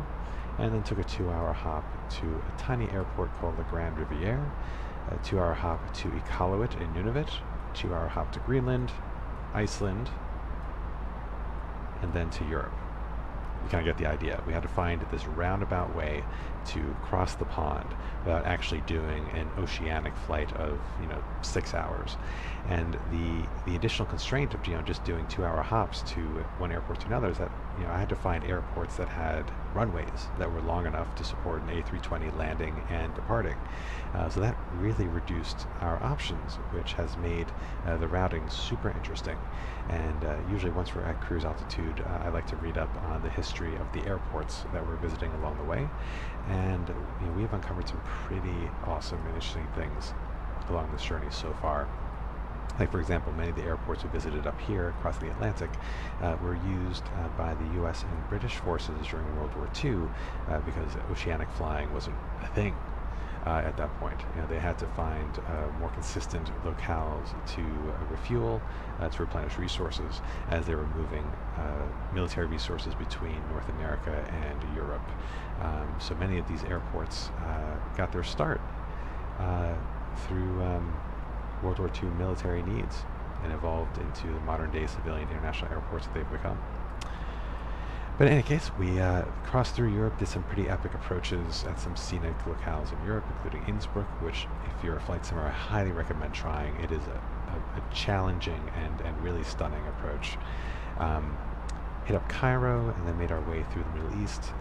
and then took a 2-hour hop to a tiny airport called the Grand Riviere, a 2-hour hop to Iqaluit in Nunavut, 2-hour hop to Greenland, Iceland, and then to Europe. You kind of get the idea. We had to find this roundabout way to cross the pond without actually doing an oceanic flight of 6 hours. And the additional constraint of just doing 2-hour hops to one airport to another is that I had to find airports that had runways that were long enough to support an A320 landing and departing. So that really reduced our options, which has made the routing super interesting. And usually once we're at cruise altitude, I like to read up on the history of the airports that we're visiting along the way. And we have uncovered some pretty awesome and interesting things along this journey so far. Like, for example, many of the airports we visited up here across the Atlantic were used by the U.S. and British forces during World War II because oceanic flying wasn't a thing at that point. They had to find more consistent locales to refuel, to replenish resources as they were moving military resources between North America and Europe. So many of these airports got their start through World War II military needs and evolved into the modern-day civilian international airports that they've become. But in any case, we crossed through Europe, did some pretty epic approaches at some scenic locales in Europe, including Innsbruck, which, if you're a flight simmer, I highly recommend trying. It is a challenging and really stunning approach. Hit up Cairo, and then made our way through the Middle East,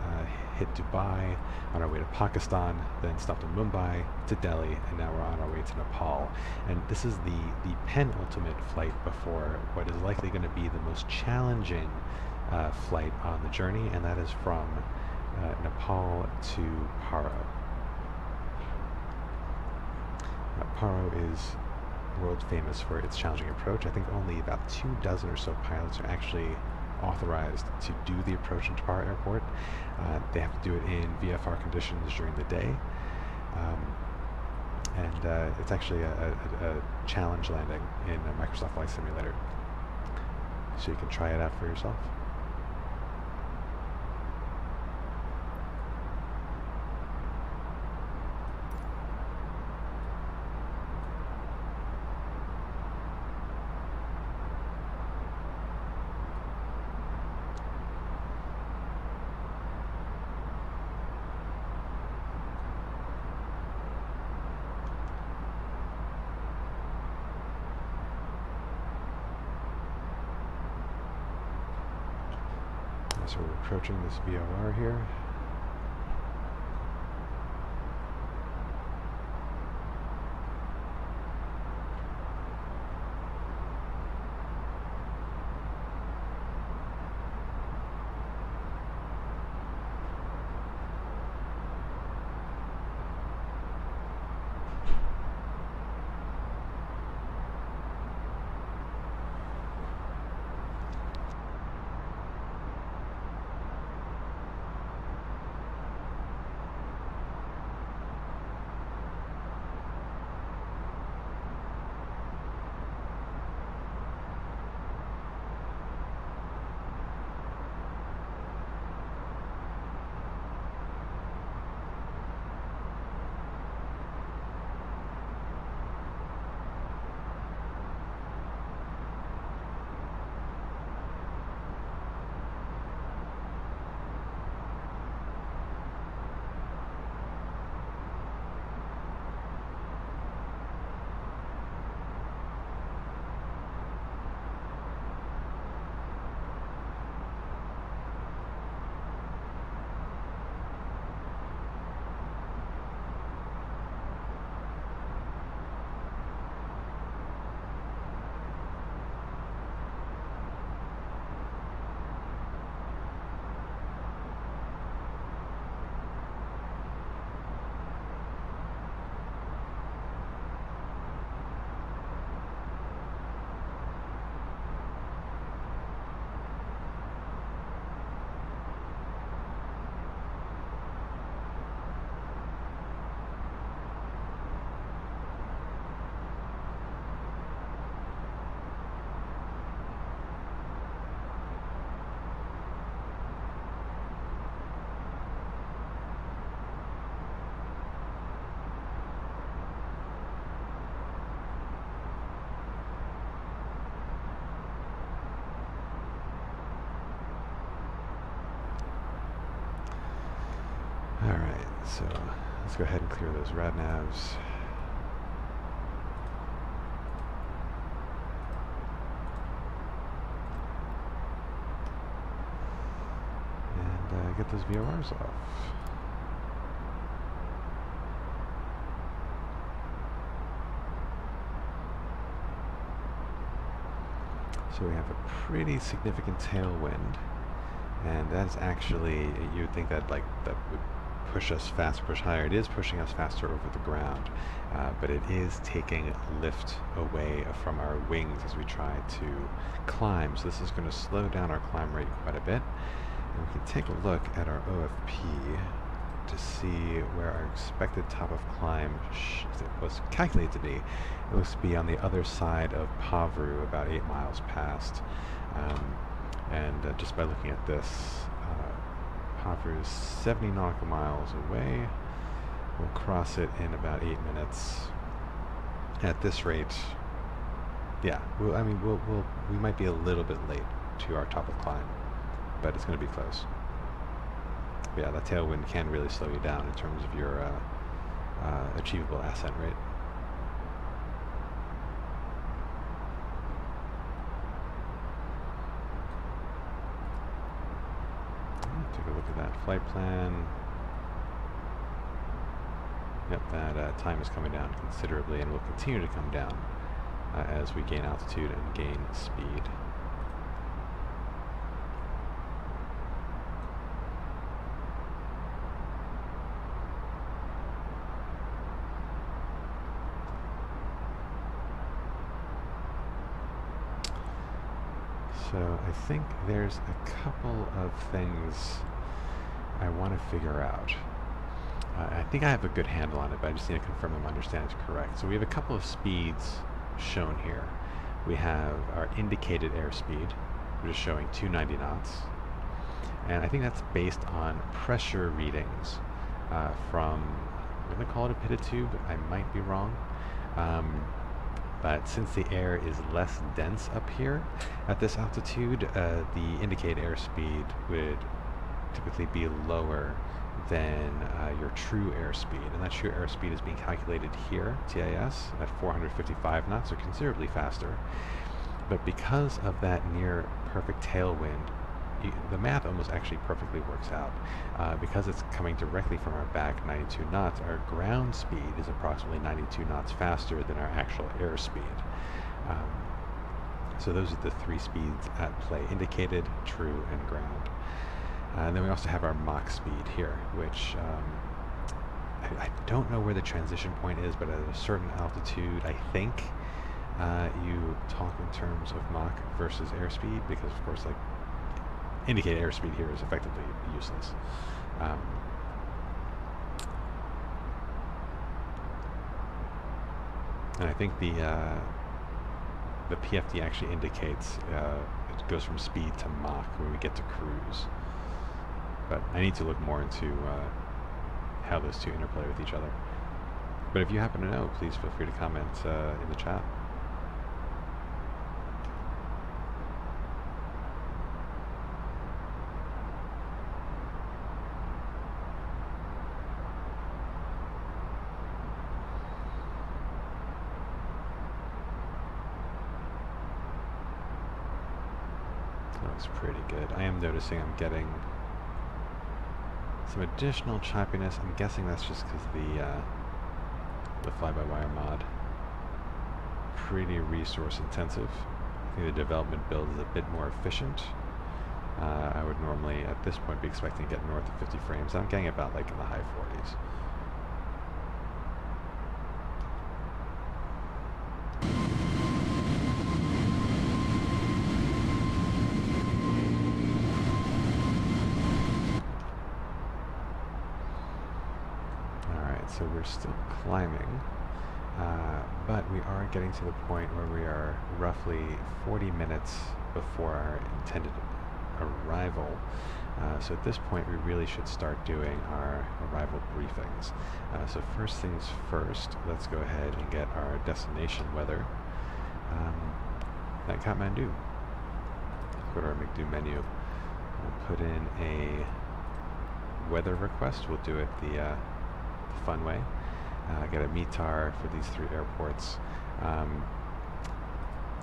hit Dubai, on our way to Pakistan, then stopped in Mumbai, to Delhi, and now we're on our way to Nepal. And this is the penultimate flight before what is likely going to be the most challenging flight on the journey, and that is from Nepal to Paro. Paro is world famous for its challenging approach. I think only about 24 or so pilots are actually authorized to do the approach into Paro Airport. They have to do it in VFR conditions during the day. And it's actually a challenge landing in a Microsoft Flight Simulator. So you can try it out for yourself. So we're approaching this VOR here. so let's go ahead and clear those rad navs. And get those VORs off. So we have a pretty significant tailwind, and that's actually, you would think that that would push us push higher. It is pushing us faster over the ground, but it is taking lift away from our wings as we try to climb. So this is going to slow down our climb rate quite a bit. And we can take a look at our OFP to see where our expected top of climb was calculated to be. It looks to be on the other side of Pavru, about 8 miles past. Just by looking at this, Pavru is 70 nautical miles away. We'll cross it in about 8 minutes. At this rate, yeah, we might be a little bit late to our top of climb, but it's going to be close. Yeah, that tailwind can really slow you down in terms of your achievable ascent rate. Take a look at that flight plan. Yep, that time is coming down considerably and will continue to come down as we gain altitude and gain speed. So I think there's a couple of things I want to figure out. I think I have a good handle on it, but I just need to confirm I'm understanding it's correct. So we have a couple of speeds shown here. We have our indicated airspeed, which is showing 290 knots. And I think that's based on pressure readings from, I'm going to call it a pitted tube. I might be wrong. But since the air is less dense up here at this altitude, the indicated airspeed would typically be lower than your true airspeed. And that true airspeed is being calculated here, TIS, at 455 knots, so considerably faster. But because of that near perfect tailwind, the math almost actually perfectly works out. Because it's coming directly from our back 92 knots, our ground speed is approximately 92 knots faster than our actual airspeed. So those are the three speeds at play: indicated, true, and ground. And then we also have our Mach speed here, which I don't know where the transition point is, but at a certain altitude, I think you talk in terms of Mach versus airspeed, because of course, like, indicated airspeed here is effectively useless. And I think the PFD actually indicates it goes from speed to Mach when we get to cruise. But I need to look more into how those two interplay with each other. But if you happen to know, please feel free to comment in the chat. Looks pretty good. I am noticing I'm getting some additional choppiness. I'm guessing that's just because the fly-by-wire mod, pretty resource intensive. I think the development build is a bit more efficient. I would normally at this point be expecting to get north of 50 frames. I'm getting about like in the high 40s. So we're still climbing, but we are getting to the point where we are roughly 40 minutes before our intended arrival. So at this point we really should start doing our arrival briefings. So first things first, let's go ahead and get our destination weather at Kathmandu. Go to our McDo menu. We'll put in a weather request. We'll do it the the fun way. Get a METAR for these 3 airports.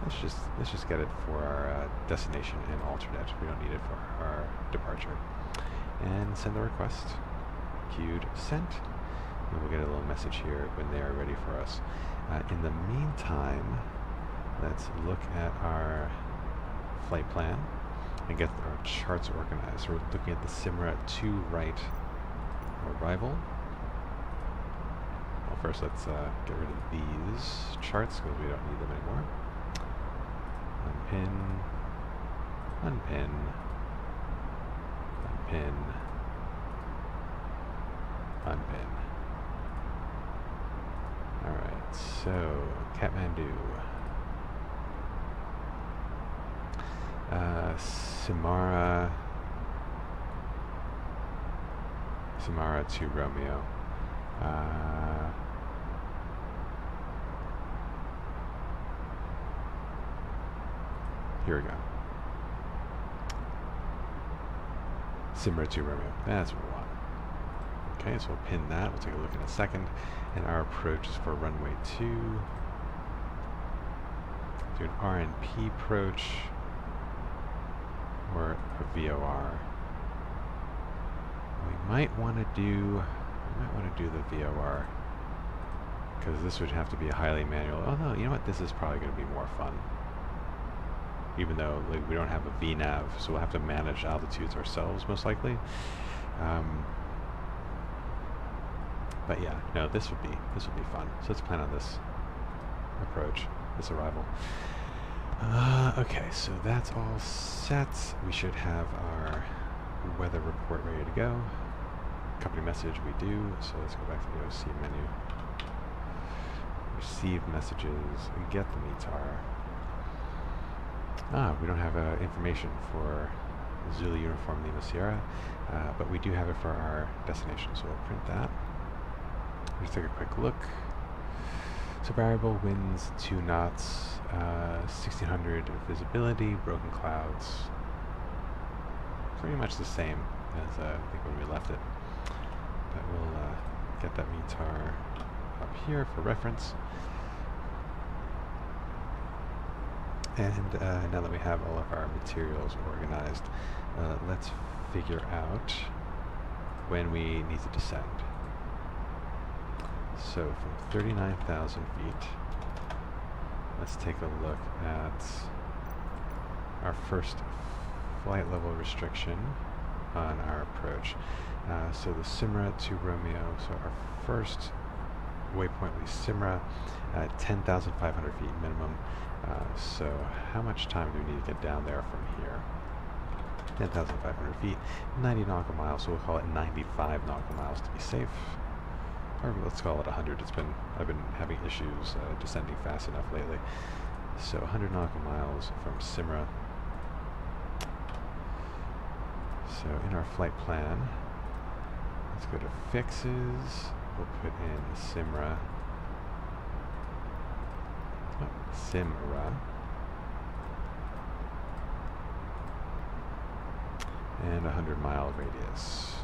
Let's just get it for our destination and alternate. We don't need it for our departure. And send the request. Queued, sent. And we'll get a little message here when they are ready for us. In the meantime, let's look at our flight plan and get our charts organized. So we're looking at the Simra to right arrival. Well, first let's get rid of these charts because we don't need them anymore. Unpin, unpin, unpin, unpin. Alright, so Kathmandu. Samara to Romeo. Here we go. Simra to Romeo. That's what we want. Okay, so we'll pin that. We'll take a look in a second. And our approach is for runway 2. Do an RNP approach or a VOR. We might want to do the VOR because this would have to be a highly manual. Oh no, you know what? This is probably going to be more fun. Even though like, we don't have a VNAV, so we'll have to manage altitudes ourselves most likely. But yeah, no, this would be fun. So let's plan on this approach, this arrival. Okay, so that's all set. We should have our weather report ready to go. Company message we do, so let's go back to the OC menu. Receive messages, get the METAR. We don't have information for Zulu Uniform Lima Sierra, but we do have it for our destination, so we'll print that. Let's take a quick look. So variable winds 2 knots, 1600 visibility, broken clouds. Pretty much the same as I think when we left it. But we'll get that METAR up here for reference. And now that we have all of our materials organized, let's figure out when we need to descend. So from 39,000 feet, let's take a look at our first flight level restriction on our approach. So the Simra to Romeo, so our first waypoint will be Simra at 10,500 feet minimum. So how much time do we need to get down there from here? 10,500 feet, 90 nautical miles, so we'll call it 95 nautical miles to be safe. Or let's call it 100. I've been having issues descending fast enough lately. So 100 nautical miles from Simra. So in our flight plan, let's go to fixes. We'll put in Simra. Simra. And 100-mile radius.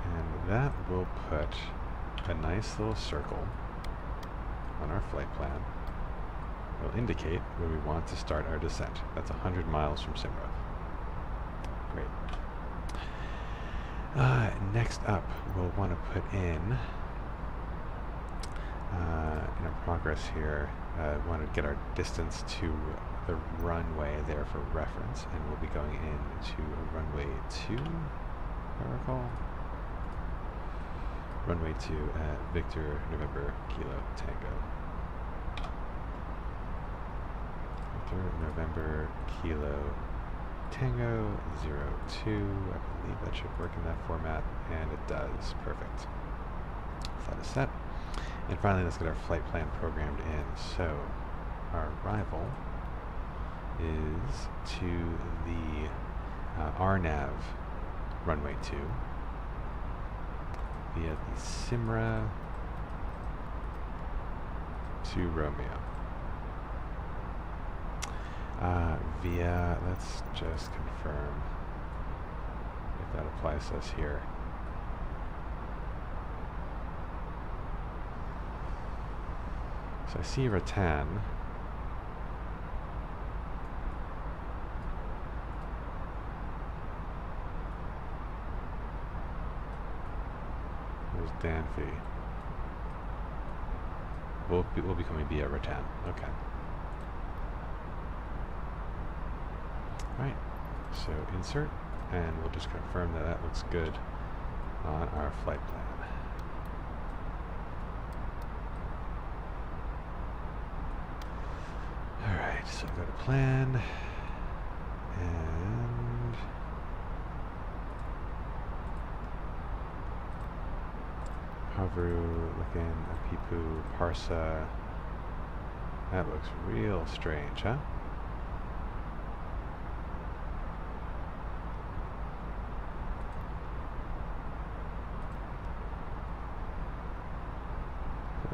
And that will put a nice little circle on our flight plan. It will indicate where we want to start our descent. That's 100 miles from Simra. Great. Next up, we'll want to put in our progress here, want to get our distance to the runway there for reference, and we'll be going into runway 2, if I recall. Runway 2 at Victor November Kilo Tango. Victor November Kilo Tango 02. I believe that should work in that format, and it does. Perfect. So that is set. And finally, let's get our flight plan programmed in. So our arrival is to the RNAV runway 2 via the Simra to Romeo. Let's just confirm if that applies to us here. So I see Rattan. There's Danfy. We'll be coming via Rattan. Okay. Right. So insert, and we'll just confirm that that looks good on our flight plan. Alright, so go to plan, and Havru, looking, Apipu, Parsa. That looks real strange, huh?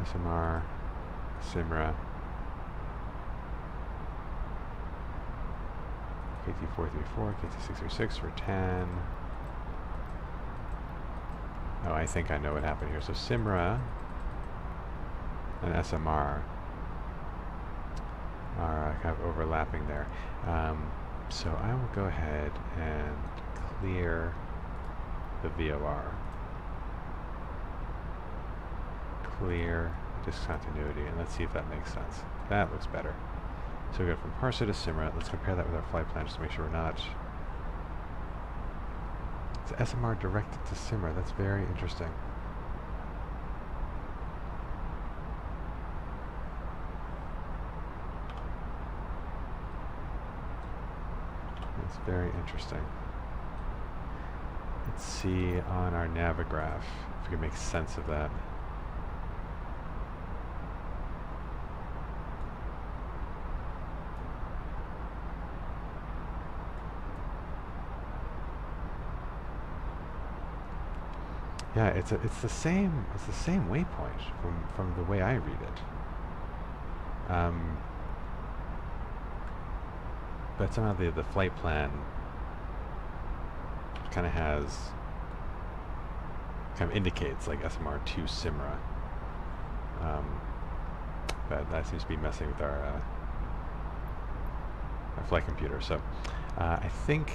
SMR, Simra, KT434, KT636 for 10. Oh, I think I know what happened here. So Simra and SMR are kind of overlapping there. So I will go ahead and clear the VOR. Clear discontinuity, and let's see if that makes sense. That looks better. So we go from Parser to Simra. Let's compare that with our flight plan just to make sure we're not... It's SMR directed to Simra. That's very interesting. That's very interesting. Let's see on our Navigraph if we can make sense of that. Yeah, it's the same waypoint from the way I read it. But somehow the flight plan kind of indicates like SMR to Simra. But that seems to be messing with our flight computer. So I think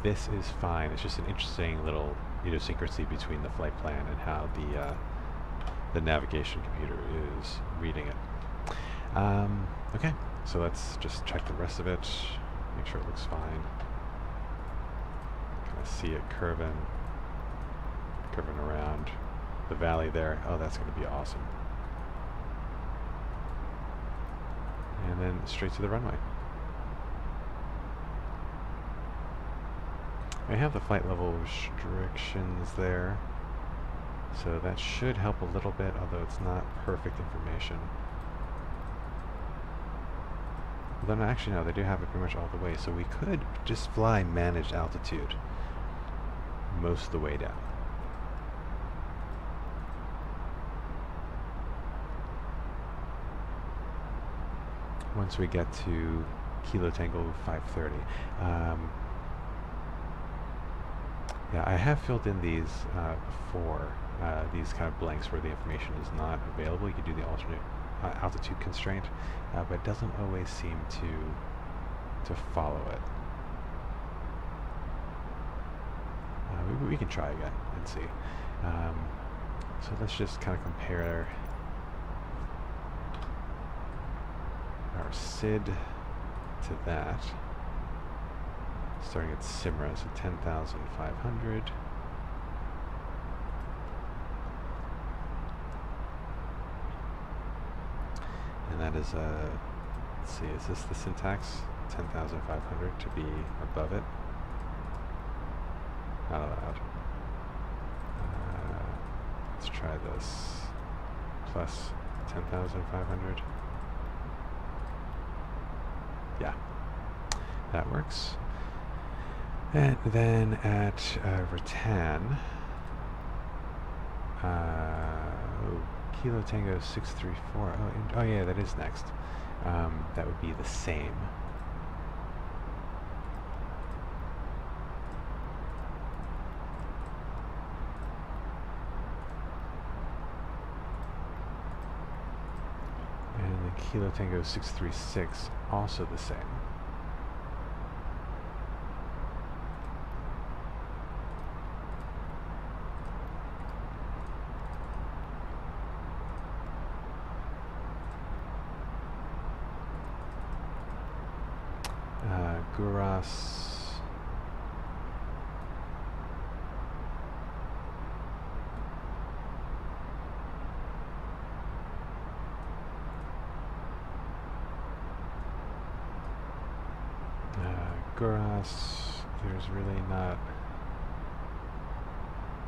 this is fine. It's just an interesting little idiosyncrasy between the flight plan and how the navigation computer is reading it. Okay, so let's just check the rest of it, make sure it looks fine. Kind of see it curving around the valley there. Oh, that's going to be awesome. And then straight to the runway. I have the flight level restrictions there, so that should help a little bit, although it's not perfect information. Although no, actually no, they do have it pretty much all the way, so we could just fly managed altitude most of the way down. Once we get to Kilo Tango 530. Yeah, I have filled in these before, these kind of blanks where the information is not available. You can do the alternate altitude constraint, but it doesn't always seem to follow it. We can try again and see. So let's just kind of compare our SID to that. Starting at Simra, so 10,500. And that is let's see, is this the syntax? 10,500 to be above it. Not allowed. Let's try this. Plus 10,500. Yeah, that works. And then at Rattan, Kilo Tango 634. Oh yeah, that is next. That would be the same. And Kilo Tango 636 also the same. Guras. Guras, there's really not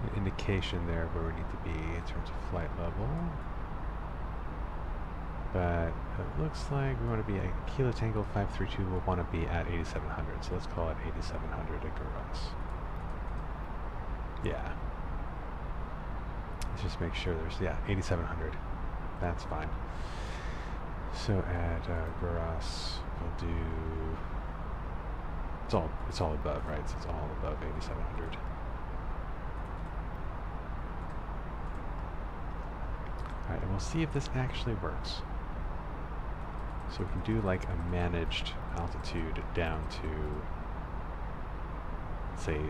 an indication there where we need to be in terms of flight level. But it looks like we want to be at Kilo Tango 532, we'll want to be at 8700, so let's call it 8700 at Guras. Yeah. Let's just make sure there's, yeah, 8700. That's fine. So at Guras, we'll do, it's all above, right? So it's all above 8700. Alright, and we'll see if this actually works. So we can do like a managed altitude down to, let's say,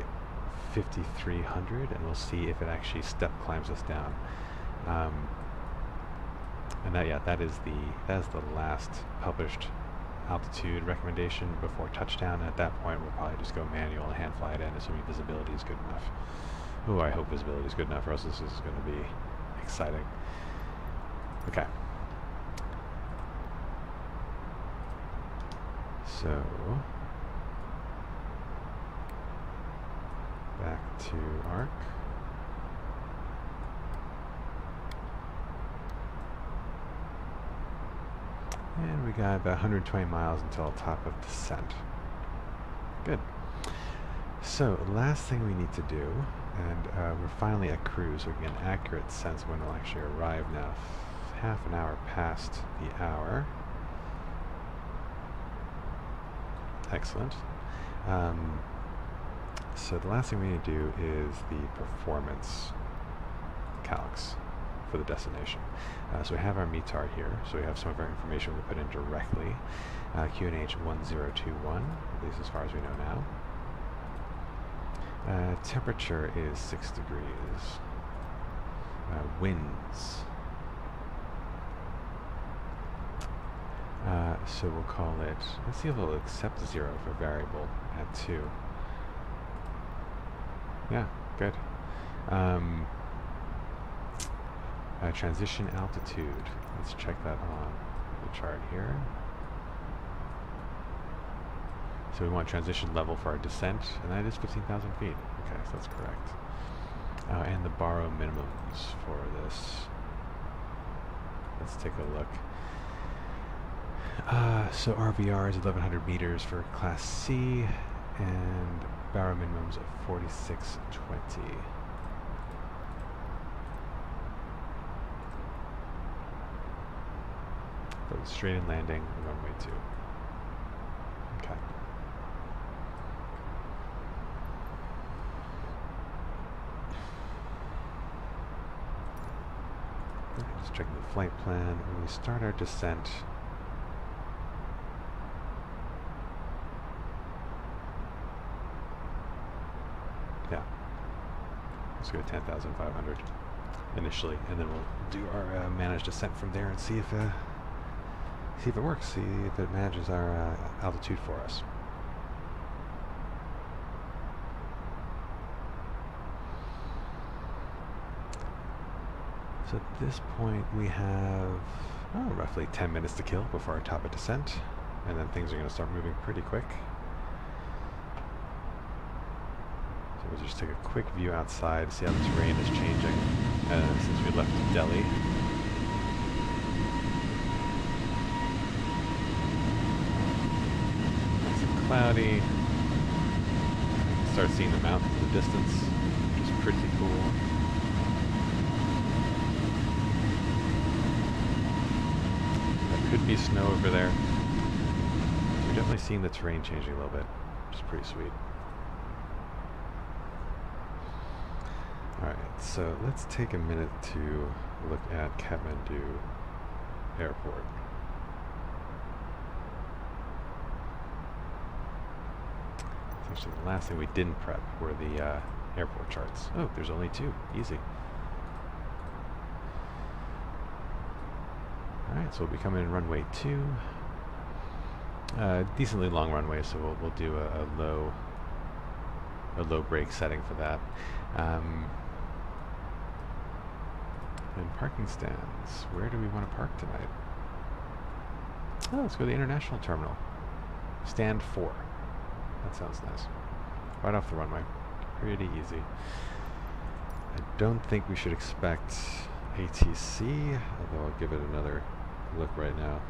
5300, and we'll see if it actually step climbs us down. And that, yeah, that is the last published altitude recommendation before touchdown. At that point, we'll probably just go manual and hand fly it in, assuming visibility is good enough. Oh, I hope visibility is good enough, or else this is going to be exciting. Okay. So, back to ARC. And we got about 120 miles until top of descent. Good. So, last thing we need to do, and we're finally at cruise, so we can get an accurate sense when we'll actually arrive now. Half an hour past the hour. Excellent. So the last thing we need to do is the performance calcs for the destination. So we have our METAR here, so we have some of our information we put in directly. QNH 1021, at least as far as we know now. Temperature is 6 degrees. Winds. So we'll call it, let's see if it'll accept 0 for variable at 2. Yeah, good. Transition altitude, let's check that on the chart here. So we want transition level for our descent, and that is 15,000 feet. Okay, so that's correct. And the borrow minimums for this. Let's take a look. So RVR is 1100 meters for Class C, and barrow minimums of 4620. So straight in landing, runway 2. Okay. Just checking the flight plan. When we start our descent, yeah, let's go 10,500 initially, and then we'll do our managed descent from there and see if it works, see if it manages our altitude for us. So at this point we have roughly 10 minutes to kill before our top of descent, and then things are going to start moving pretty quick. So we'll just take a quick view outside, see how the terrain is changing since we left Delhi. Nice and cloudy. You can start seeing the mountains in the distance, which is pretty cool. Could be snow over there. We're definitely seeing the terrain changing a little bit, which is pretty sweet. Alright, so let's take a minute to look at Kathmandu Airport. Actually, the last thing we didn't prep were the airport charts. Oh, there's only 2. Easy. Alright, so we'll be coming in runway 2. Decently long runway, so we'll do a low brake setting for that. And parking stands. Where do we want to park tonight? Oh, let's go to the international terminal. Stand 4. That sounds nice. Right off the runway. Pretty easy. I don't think we should expect ATC, although I'll give it another look right now.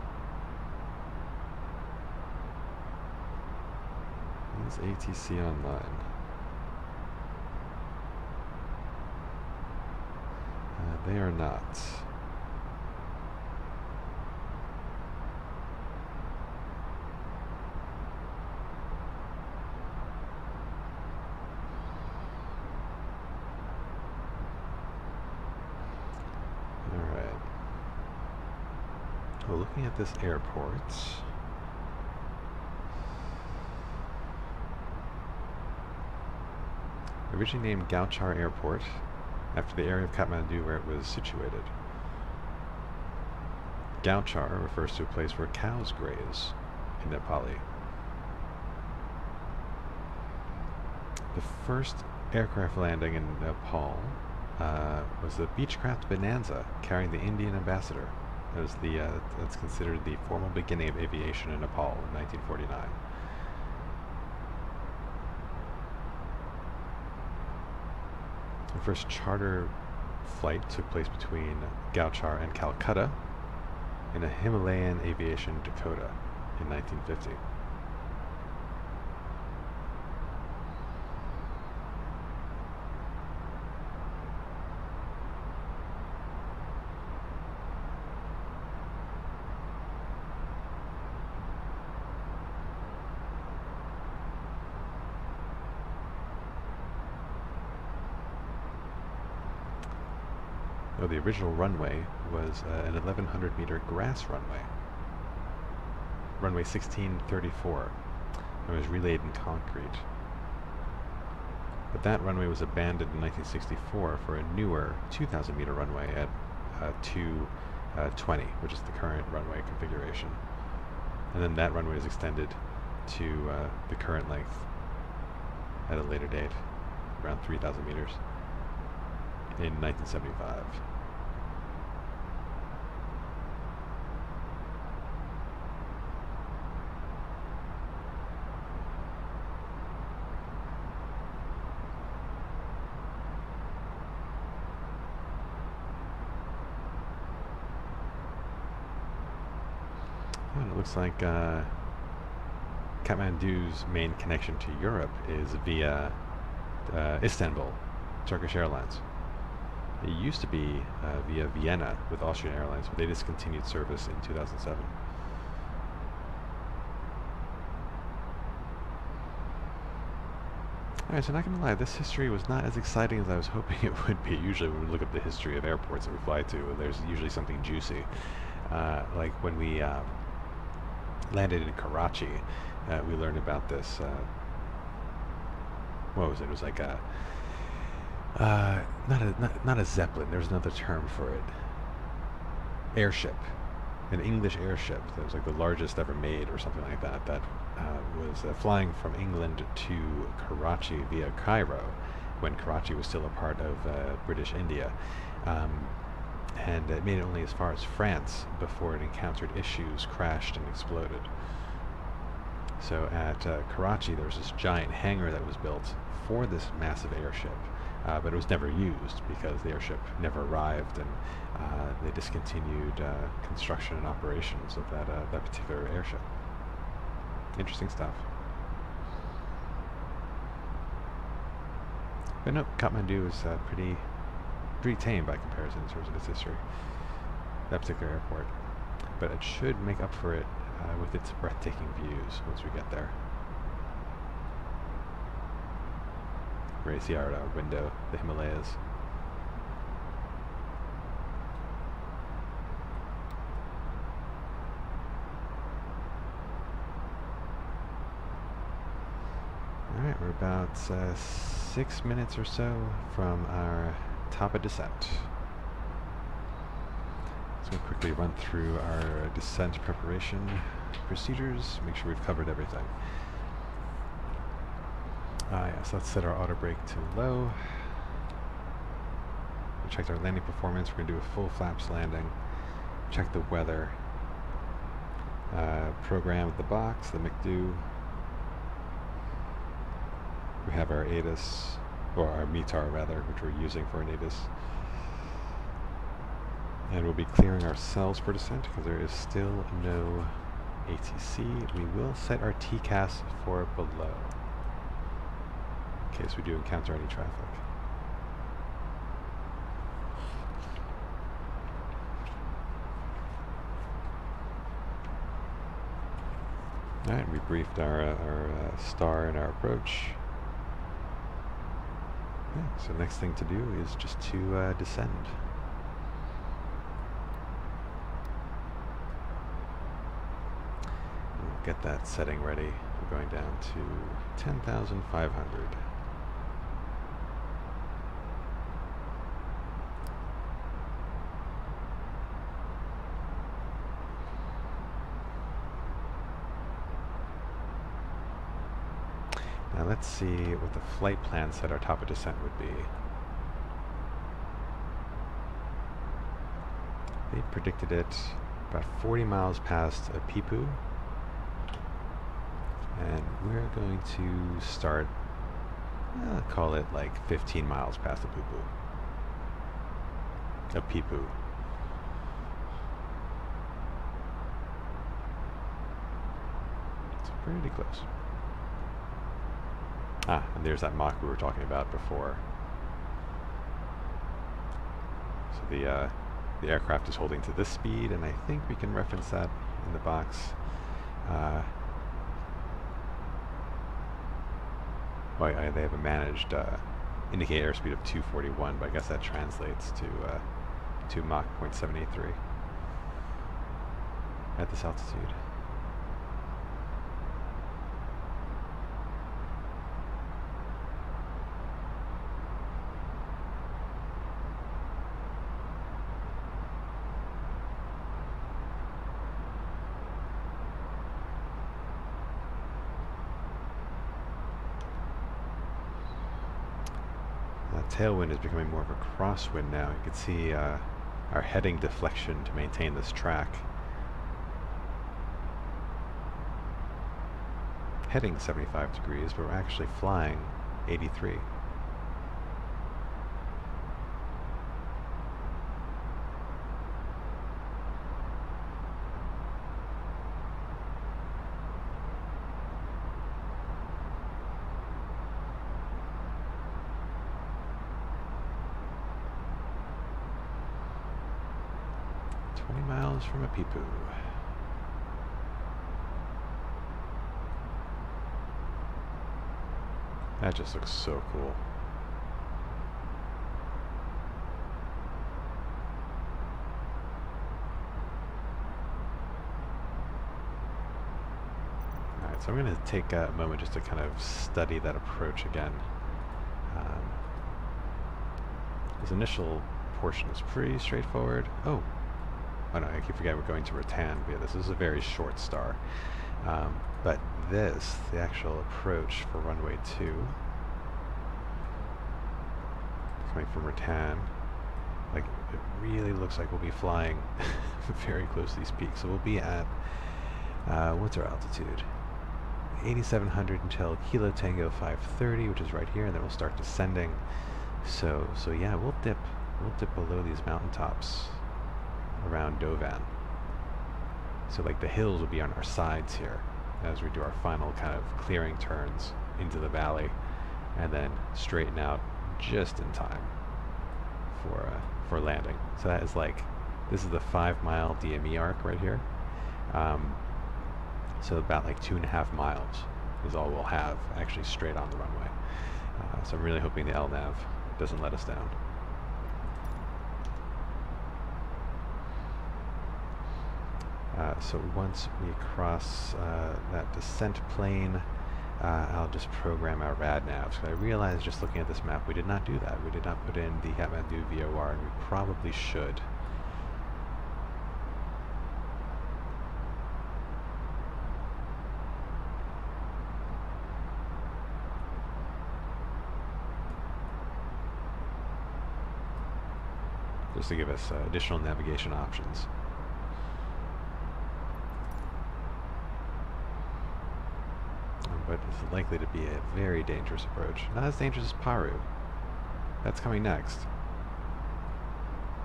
Is ATC online? They are not. Alright. Well, looking at this airport, originally named Gauchar Airport, after the area of Kathmandu where it was situated. Gauchar refers to a place where cows graze in Nepali. The first aircraft landing in Nepal was the Beechcraft Bonanza carrying the Indian ambassador. That was that's considered the formal beginning of aviation in Nepal in 1949. The first charter flight took place between Gauchar and Calcutta in a Himalayan Aviation Dakota in 1950. Oh, the original runway was an 1,100 meter grass runway. Runway 1634. It was relayed in concrete. But that runway was abandoned in 1964 for a newer 2,000 meter runway at 220, which is the current runway configuration. And then that runway was extended to the current length at a later date, around 3,000 meters, in 1975. And it looks like Kathmandu's main connection to Europe is via Istanbul, Turkish Airlines. It used to be via Vienna with Austrian Airlines, but they discontinued service in 2007. Alright, so not gonna lie, this history was not as exciting as I was hoping it would be. Usually when we look at the history of airports that we fly to, there's usually something juicy. Like when we landed in Karachi, we learned about this, what was it? It was like a not a Zeppelin. There's another term for it. Airship, an English airship that was like the largest ever made, or something like that. That was flying from England to Karachi via Cairo, when Karachi was still a part of British India, and it made it only as far as France before it encountered issues, crashed, and exploded. So at Karachi, there was this giant hangar that was built for this massive airship. But it was never used because the airship never arrived, and they discontinued construction and operations of that particular airship. Interesting stuff. But no, Kathmandu is pretty tame by comparison in terms of its history, that particular airport. But it should make up for it with its breathtaking views once we get there. Right, see our window, the Himalayas. Alright, Alright, we're about 6 minutes or so from our top of descent. So we'll quickly run through our descent preparation procedures, make sure we've covered everything. So let's set our auto brake to low. We checked our landing performance. We're going to do a full flaps landing. Check the weather. Program the box, the McDo. We have our ATIS, or our METAR rather, which we're using for an ATIS. And we'll be clearing ourselves for descent because there is still no ATC. We will set our TCAS for below in case we do encounter any traffic. Alright, we briefed our star and our approach. Okay, so next thing to do is just to descend. We'll get that setting ready. We're going down to 10,500. Now let's see what the flight plan said our top of descent would be. They predicted it about 40 miles past Pipu. And we're going to start, call it like 15 miles past Pipu. It's pretty close. And there's that Mach we were talking about before. So the aircraft is holding to this speed, and I think we can reference that in the box. Well, they have a managed indicate airspeed of 241, but I guess that translates to Mach 0.783 at this altitude. Tailwind is becoming more of a crosswind now. You can see our heading deflection to maintain this track. Heading 75 degrees, but we're actually flying 83. From Pipu. That just looks so cool. Alright, so I'm going to take a moment just to kind of study that approach again. This initial portion is pretty straightforward. Oh no, I keep forgetting we're going to Rattan. But yeah, this is a very short star. But this, the actual approach for runway 2, coming from Rattan, like it really looks like we'll be flying very close to these peaks. So we'll be at, what's our altitude? 8,700 until Kilo Tango 530, which is right here, and then we'll start descending. So yeah, we'll dip below these mountaintops around Dovan. So like the hills will be on our sides here as we do our final kind of clearing turns into the valley, and then straighten out just in time for landing. So that is like, this is the 5-mile DME arc right here. So about like 2.5 miles is all we'll have actually straight on the runway. So I'm really hoping the LNAV doesn't let us down. So once we cross that descent plane, I'll just program our rad nav. So I realized just looking at this map, we did not do that. We did not put in the Kathmandu VOR, and we probably should. Just to give us additional navigation options. But it's likely to be a very dangerous approach. Not as dangerous as Paru. That's coming next.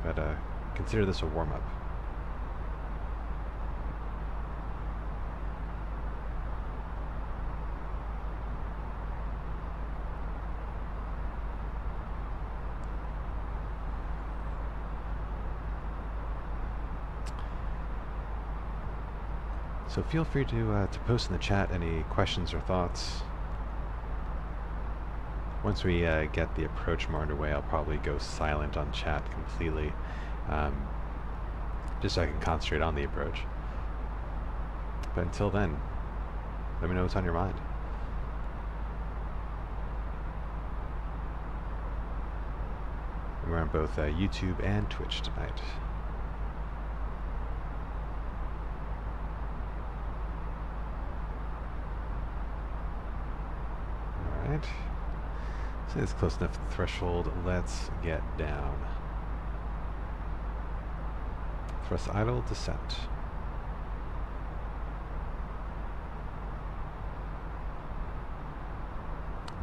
But consider this a warm-up. So feel free to post in the chat any questions or thoughts. Once we get the approach more underway, I'll probably go silent on chat completely, just so I can concentrate on the approach. But until then, let me know what's on your mind. And we're on both YouTube and Twitch tonight. So it's close enough to the threshold. Let's get down. Thrust idle, descent.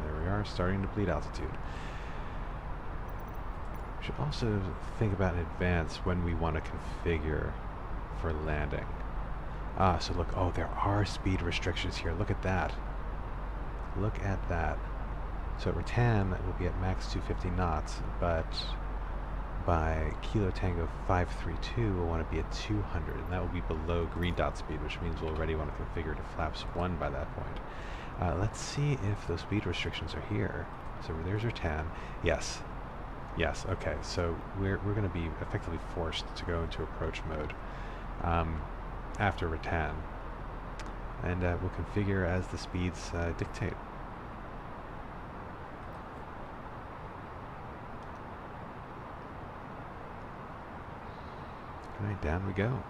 There we are, starting to bleed altitude. We should also think about in advance when we want to configure for landing. So look, oh, there are speed restrictions here. Look at that. Look at that. So at Rattan, it will be at max 250 knots, but by Kilo Tango 532, we'll want to be at 200, and that will be below green dot speed, which means we'll already want to configure to flaps 1 by that point. Let's see if those speed restrictions are here. So there's Rattan. Yes. Yes, okay, so we're going to be effectively forced to go into approach mode after Rattan. And we'll configure as the speeds dictate. Alright, down we go.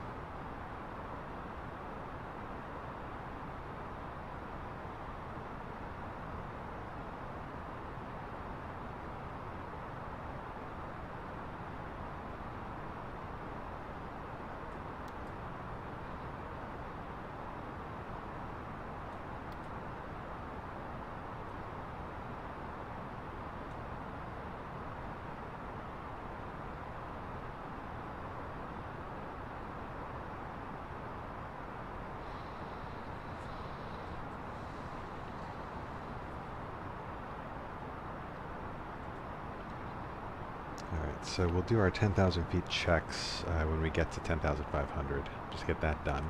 So we'll do our 10,000 feet checks when we get to 10,500. Just get that done.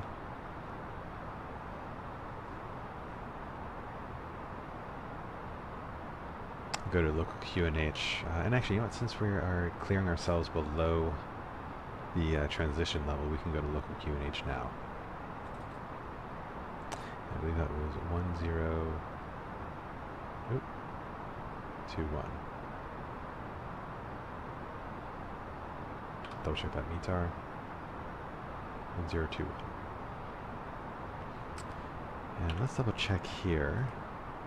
Go to local QNH. And actually, you know what? Since we are clearing ourselves below the transition level, we can go to local QNH now. I believe that was 1021. Double check that METAR. 1021. And let's double check here.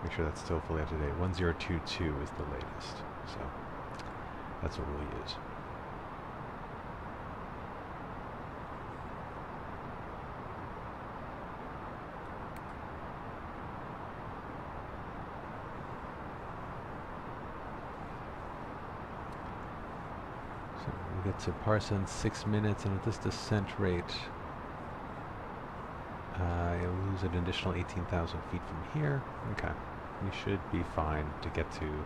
Make sure that's still fully up to date. 1022 is the latest. So that's what we'll use. Get to parse in 6 minutes, and at this descent rate, you'll lose an additional 18,000 feet from here. Okay, we should be fine to get to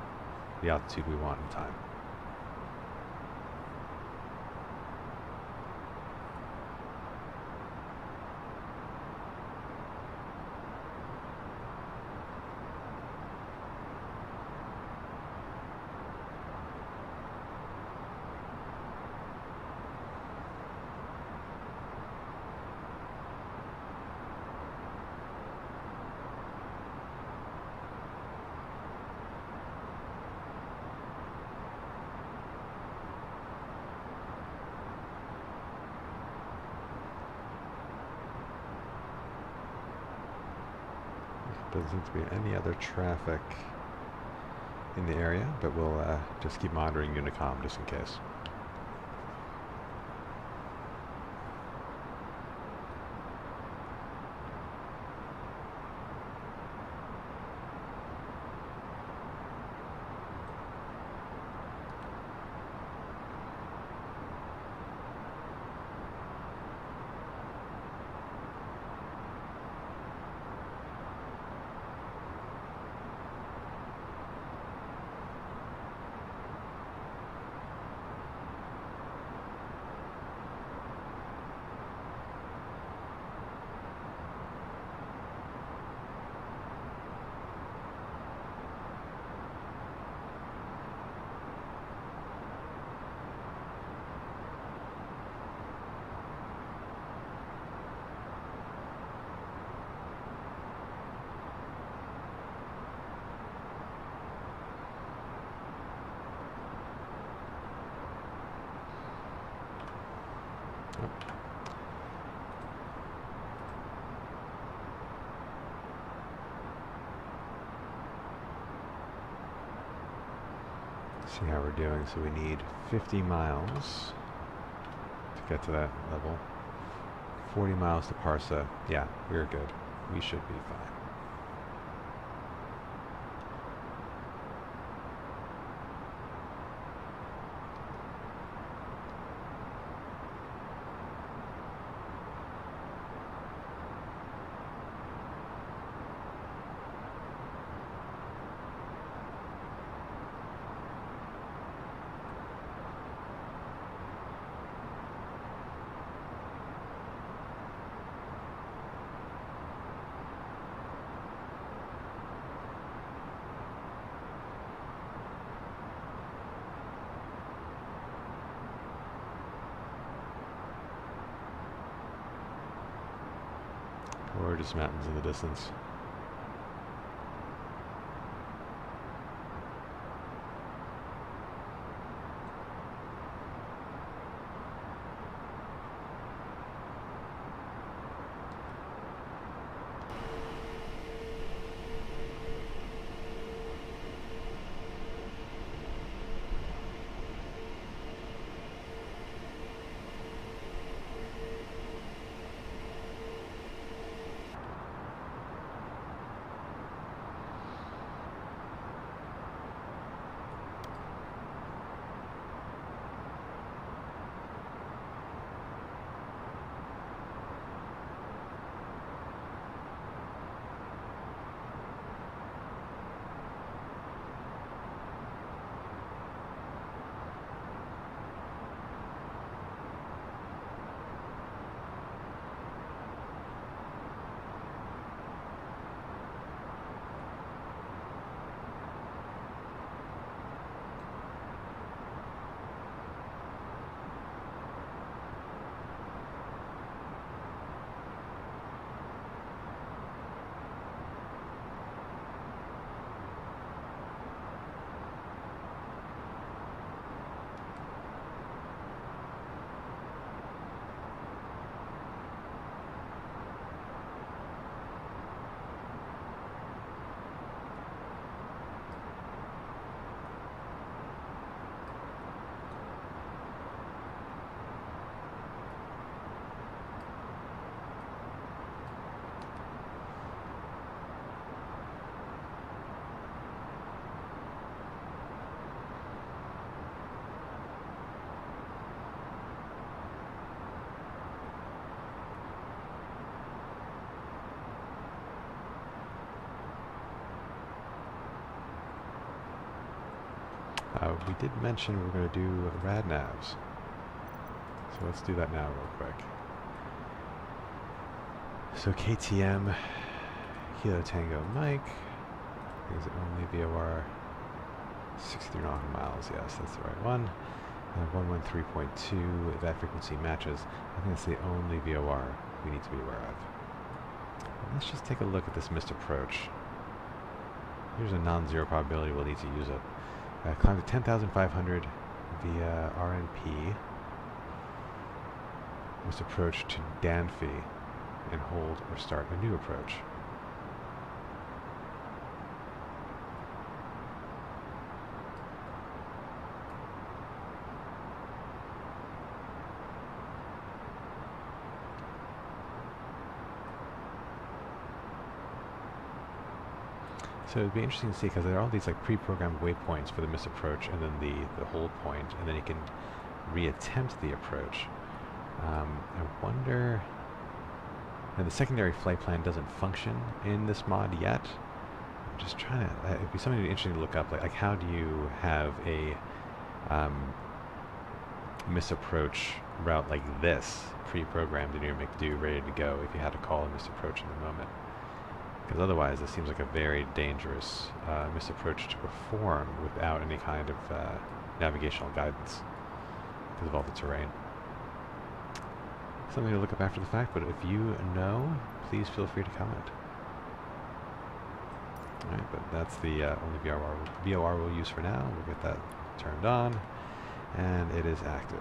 the altitude we want in time. Doesn't seem to be any other traffic in the area, but we'll just keep monitoring Unicom just in case. See how we're doing. So we need 50 miles to get to that level. 40 miles to Parsa. Yeah, we're good. We should be fine. Gorgeous mountains in the distance. We did mention we were going to do rad navs. So let's do that now real quick. So KTM, Kilo Tango Mike, is only VOR 63 nautical miles. Yes, that's the right one. 113.2, that frequency matches. I think that's the only VOR we need to be aware of. Let's just take a look at this missed approach. Here's a non-zero probability we'll need to use it. Climb to 10,500 via RNP. Must approach to Danphi and hold or start a new approach. So it'd be interesting to see because there are all these like pre-programmed waypoints for the misapproach and then the hold point, and then you can reattempt the approach. I wonder. And the secondary flight plan doesn't function in this mod yet. I'm just trying to. It'd be something interesting to look up. Like how do you have a misapproach route like this pre-programmed in your McDo ready to go if you had to call a misapproach in the moment? Because otherwise, this seems like a very dangerous misapproach to perform without any kind of navigational guidance because of all the terrain. Something to look up after the fact, but if you know, please feel free to comment. Alright, but that's the only VOR we'll use for now. We'll get that turned on, and it is active.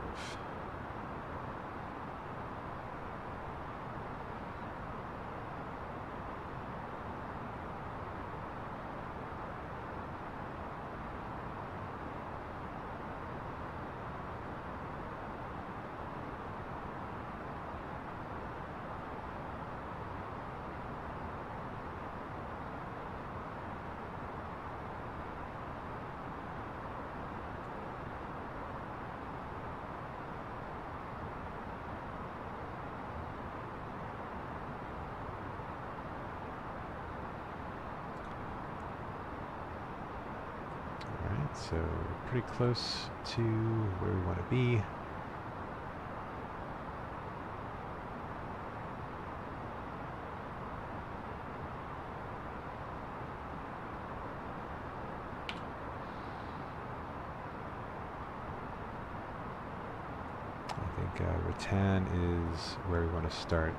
So pretty close to where we want to be. I think Rattan is where we want to start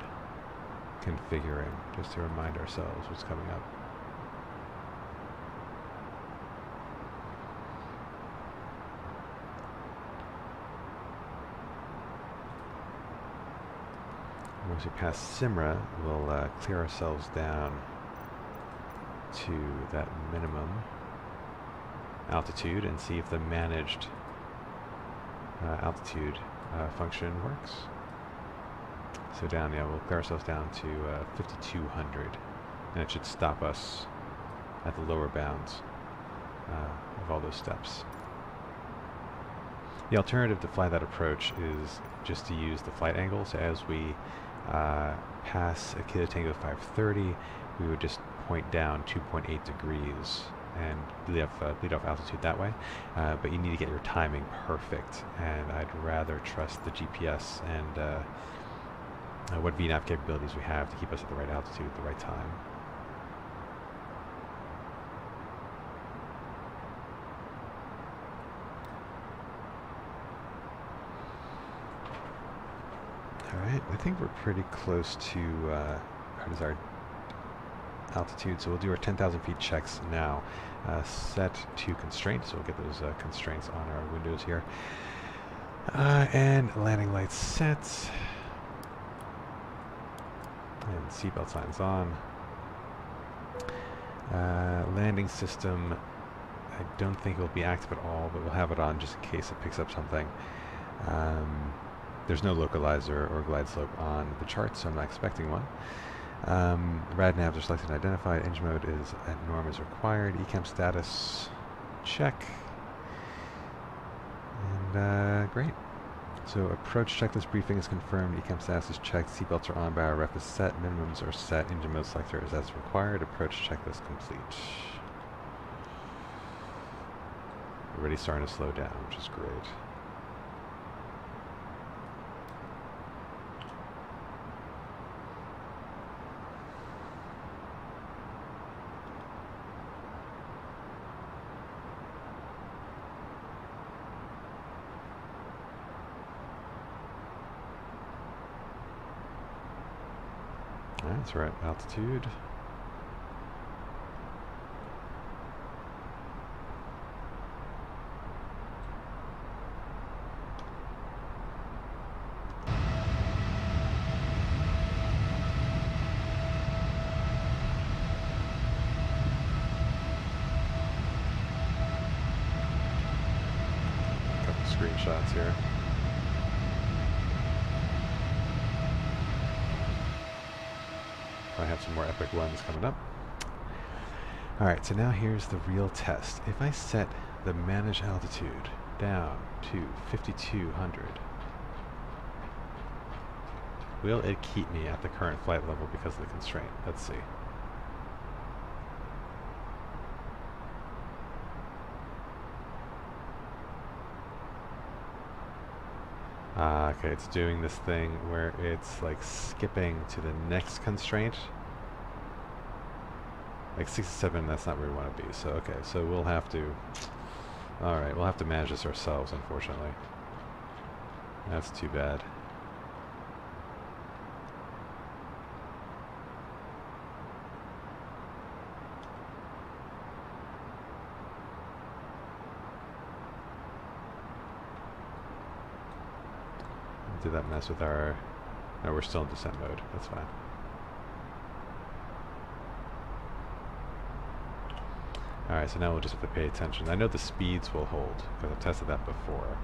configuring, just to remind ourselves what's coming up. Once we pass Simra, we'll clear ourselves down to that minimum altitude and see if the managed altitude function works. So down, yeah, we'll clear ourselves down to 5,200, and it should stop us at the lower bounds of all those steps. The alternative to fly that approach is just to use the flight angle. So as we pass a Kilo Tango 530, we would just point down 2.8 degrees and lead off altitude that way. But you need to get your timing perfect, and I'd rather trust the GPS and what VNAV capabilities we have to keep us at the right altitude at the right time. Alright, I think we're pretty close to our altitude, so we'll do our 10,000 feet checks now. Set to constraints, so we'll get those constraints on our windows here. And landing lights set. And seatbelt signs on. Landing system, I don't think it will be active at all, but we'll have it on just in case it picks up something. There's no localizer or glide slope on the chart, so I'm not expecting one. Rad navs are selected and identified. Engine mode is at norm as required. ECAM status, check. And great. So approach checklist briefing is confirmed. ECAM status is checked. Seatbelts are on. Bio ref is set. Minimums are set. Engine mode selector is as required. Approach checklist complete. Already starting to slow down, which is great. Alright, so we're at altitude. A couple screenshots here. I have some more epic ones coming up. Alright, so now here's the real test. If I set the manage altitude down to 5200, will it keep me at the current flight level because of the constraint? Let's see. Okay, it's doing this thing where it's like skipping to the next constraint. Like 67, that's not where we want to be. So, okay, so we'll have to... Alright, we'll have to manage this ourselves, unfortunately. That's too bad. Did that mess with our... No, we're still in descent mode. That's fine. Alright, so now we'll just have to pay attention. I know the speeds will hold, because I've tested that before.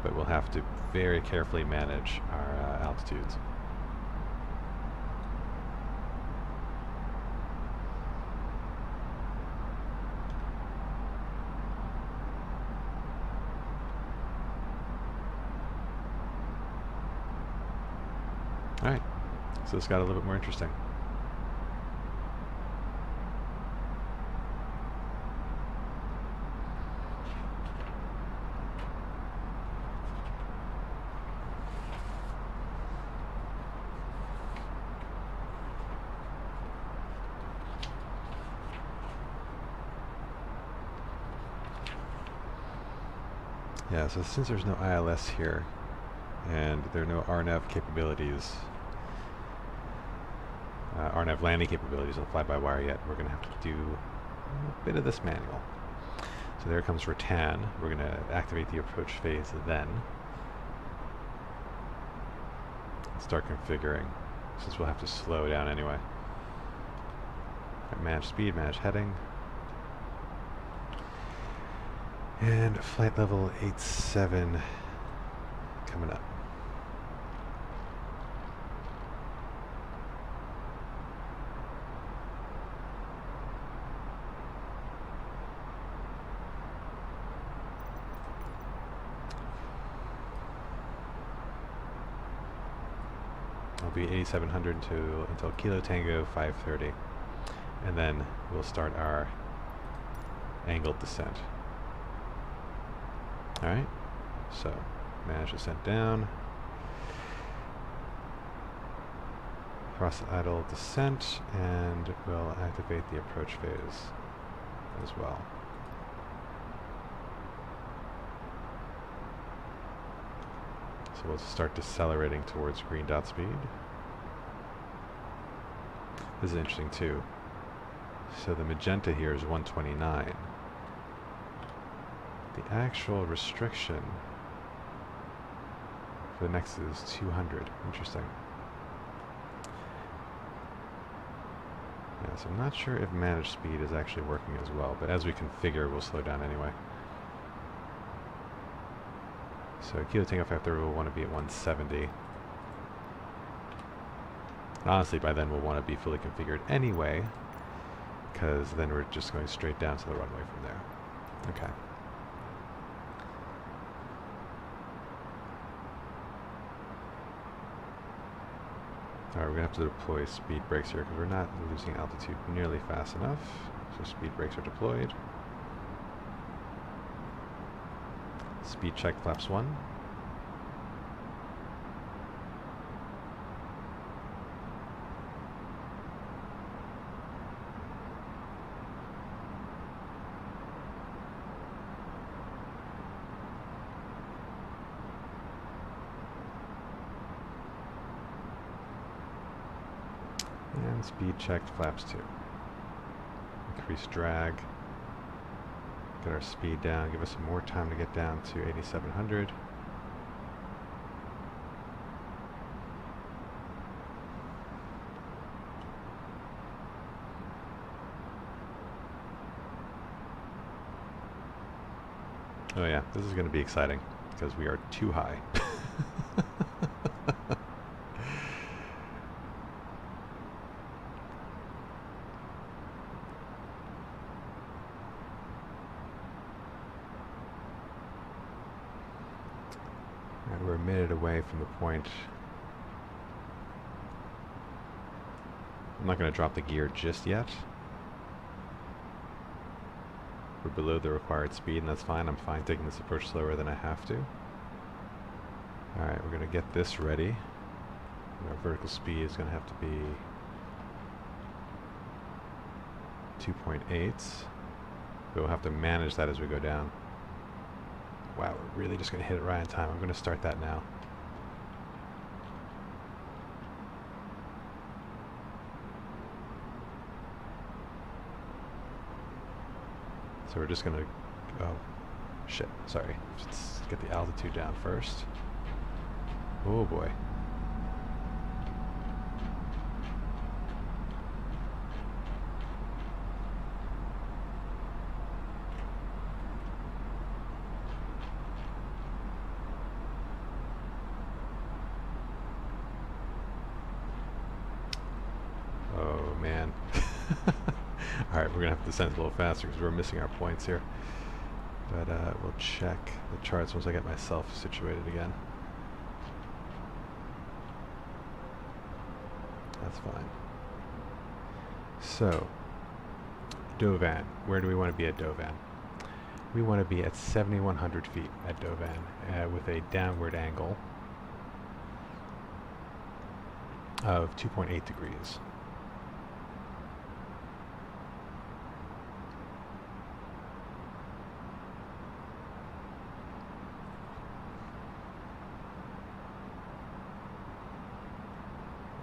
But we'll have to very carefully manage our altitudes. Alright, so this got a little bit more interesting. Yeah, so since there's no ILS here, and there are no RNAV capabilities, RNAV landing capabilities on fly-by-wire yet, we're going to have to do a bit of this manual. So there comes Rattan. We're going to activate the approach phase then. Start configuring, since we'll have to slow down anyway. Manage speed, manage heading. And flight level 87 coming up. It'll be 8700 until Kilo Tango 530. And then we'll start our angled descent. Alright, so manage descent down. Thrust idle descent, and we'll activate the approach phase as well. So we'll start decelerating towards green dot speed. This is interesting too. So the magenta here is 129. The actual restriction for the next is 200. Interesting. Yeah, so I'm not sure if managed speed is actually working as well, but as we configure, we'll slow down anyway. So Kilo Tango 530 will want to be at 170. And honestly, by then we'll want to be fully configured anyway, because then we're just going straight down to the runway from there. Okay. Alright, we're going to have to deploy speed brakes here because we're not losing altitude nearly fast enough. So speed brakes are deployed. Speed check flaps 1. And speed checked flaps 2. Increase drag. Get our speed down. Give us some more time to get down to 8700. Oh yeah, this is going to be exciting because we are too high. We're a minute away from the point. I'm not going to drop the gear just yet. We're below the required speed, and that's fine. I'm fine taking this approach slower than I have to. Alright, we're going to get this ready. And our vertical speed is going to have to be 2.8. We'll have to manage that as we go down. Wow, we're really just going to hit it right on time. I'm going to start that now. So we're just going to... Oh, shit. Sorry. Let's get the altitude down first. Oh, boy. Oh, man. Alright, we're going to have to descend a little faster because we're missing our points here. But we'll check the charts once I get myself situated again. That's fine. So, Dovan. Where do we want to be at Dovan? We want to be at 7,100 feet at Dovan with a downward angle of 2.8 degrees.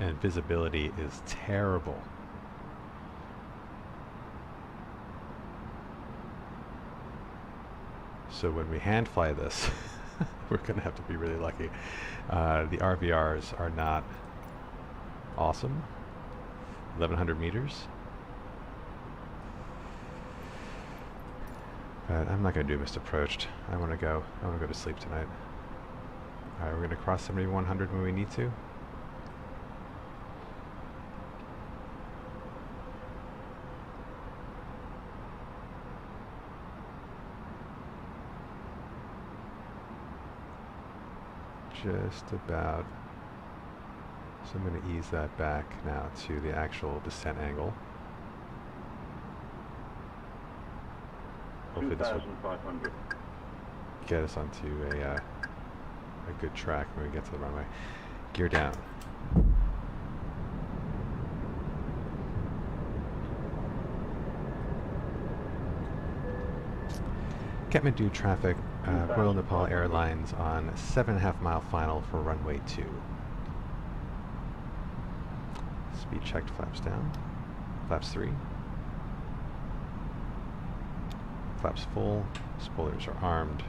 And visibility is terrible. So when we hand fly this, we're going to have to be really lucky. The RVRs are not awesome. 1,100 meters. But I'm not going to do missed approached. I want to go to sleep tonight. Alright, we're going to cross 7,100 when we need to. Just about. So I'm going to ease that back now to the actual descent angle. Hopefully this will get us onto a good track when we get to the runway. Gear down. Kathmandu traffic, Royal Nepal Airlines on 7.5 mile final for runway 2. Speed checked, flaps down. Flaps 3. Flaps full. Spoilers are armed.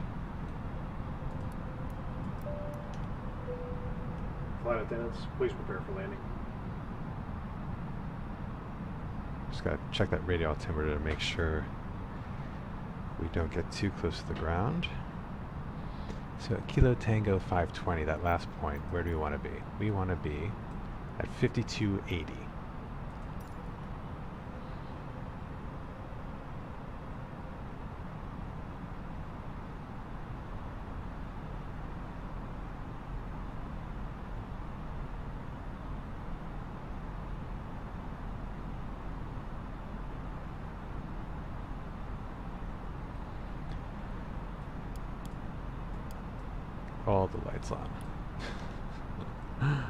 Flight attendants, please prepare for landing. Just gotta check that radial altimeter to make sure we don't get too close to the ground. So at Kilo Tango 520, that last point, where do we want to be? We want to be at 5280. All the lights on. Alright.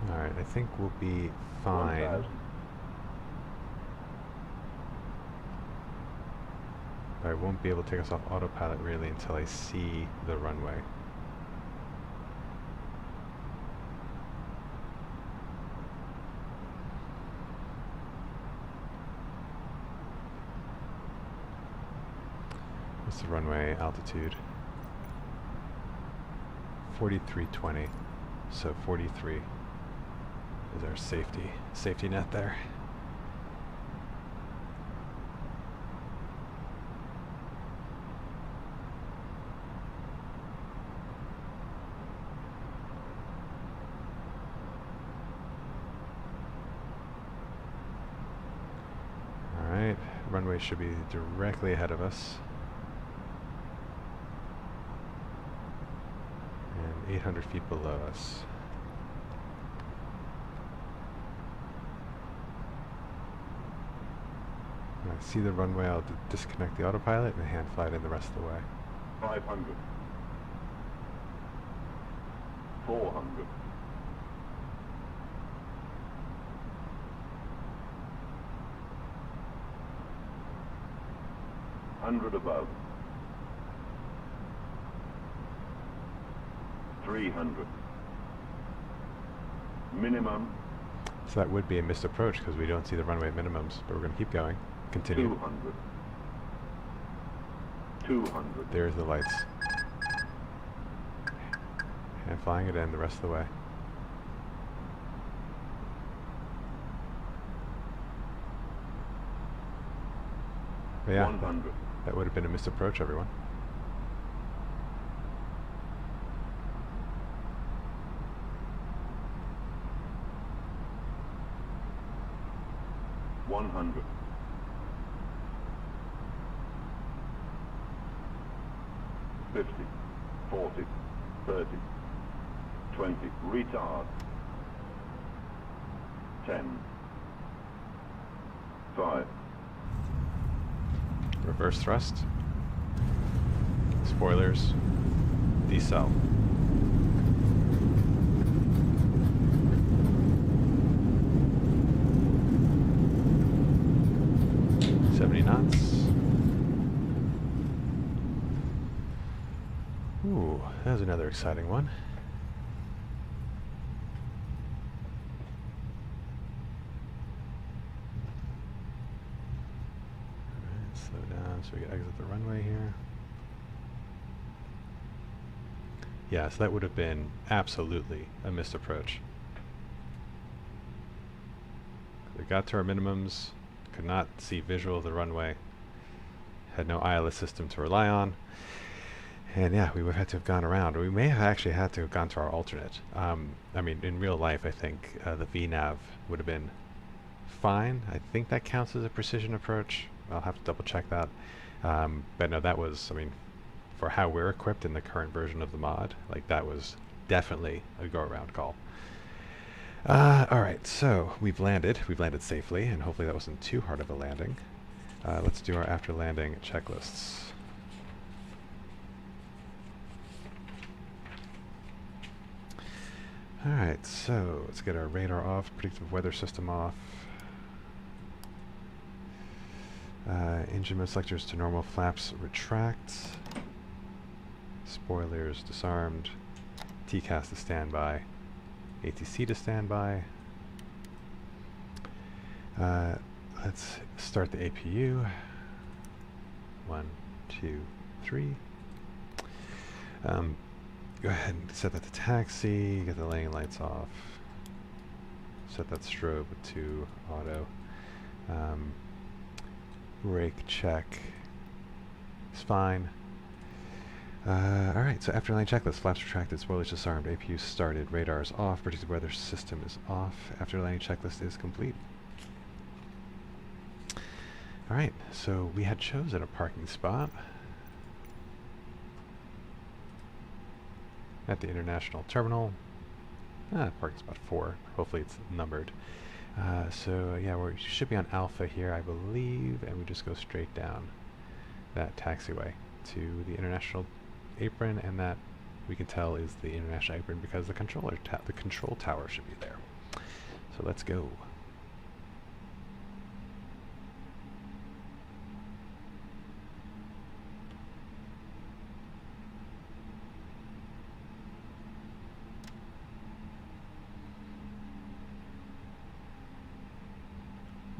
Alright, I think we'll be fine. 1,000. I won't be able to take us off autopilot really until I see the runway. What's the runway altitude? 4320. So 43 is our safety net there. runway should be directly ahead of us. And 800 feet below us. When I see the runway, I'll disconnect the autopilot and hand fly it in the rest of the way. 500. 400. 100 above. 300. Minimum. So that would be a missed approach because we don't see the runway minimums, but we're going to keep going. Continue. 200. 200. There's the lights. And flying it in the rest of the way. But yeah, 100. that would have been a missed approach, everyone. $100. 50, 40, 30, 20, retard. 10, 5, Reverse thrust. Spoilers. Decel. knots. Ooh, that was another exciting one. Alright, slow down so we can exit the runway here. Yeah, so that would have been absolutely a missed approach. We got to our minimums, could not see visual of the runway, had no ILS system to rely on, and yeah, we would have had to have gone around. We may have actually had to have gone to our alternate. I mean, in real life, I think the VNAV would have been fine. I think that counts as a precision approach. I'll have to double check that. But no, that was, I mean, for how we're equipped in the current version of the mod, like that was definitely a go-around call. Alright, so we've landed safely, and hopefully that wasn't too hard of a landing. Let's do our after landing checklists. Alright, so let's get our radar off, predictive weather system off. Engine mode selectors to normal, flaps retract. Spoilers disarmed. TCAS to standby. ATC to standby. Let's start the APU. 1, 2, 3. Go ahead and set that to taxi, get the landing lights off. Set that strobe to auto. Brake check is fine. Alright, so after landing checklist, flaps retracted, spoilers disarmed, APU started, radar is off, predictive weather system is off, after landing checklist is complete. Alright, so we had chosen a parking spot at the international terminal. Parking spot 4, hopefully it's numbered. So yeah, we should be on Alpha here, I believe, and we just go straight down that taxiway to the international apron, and that we can tell is the international apron because the control tower should be there. So let's go.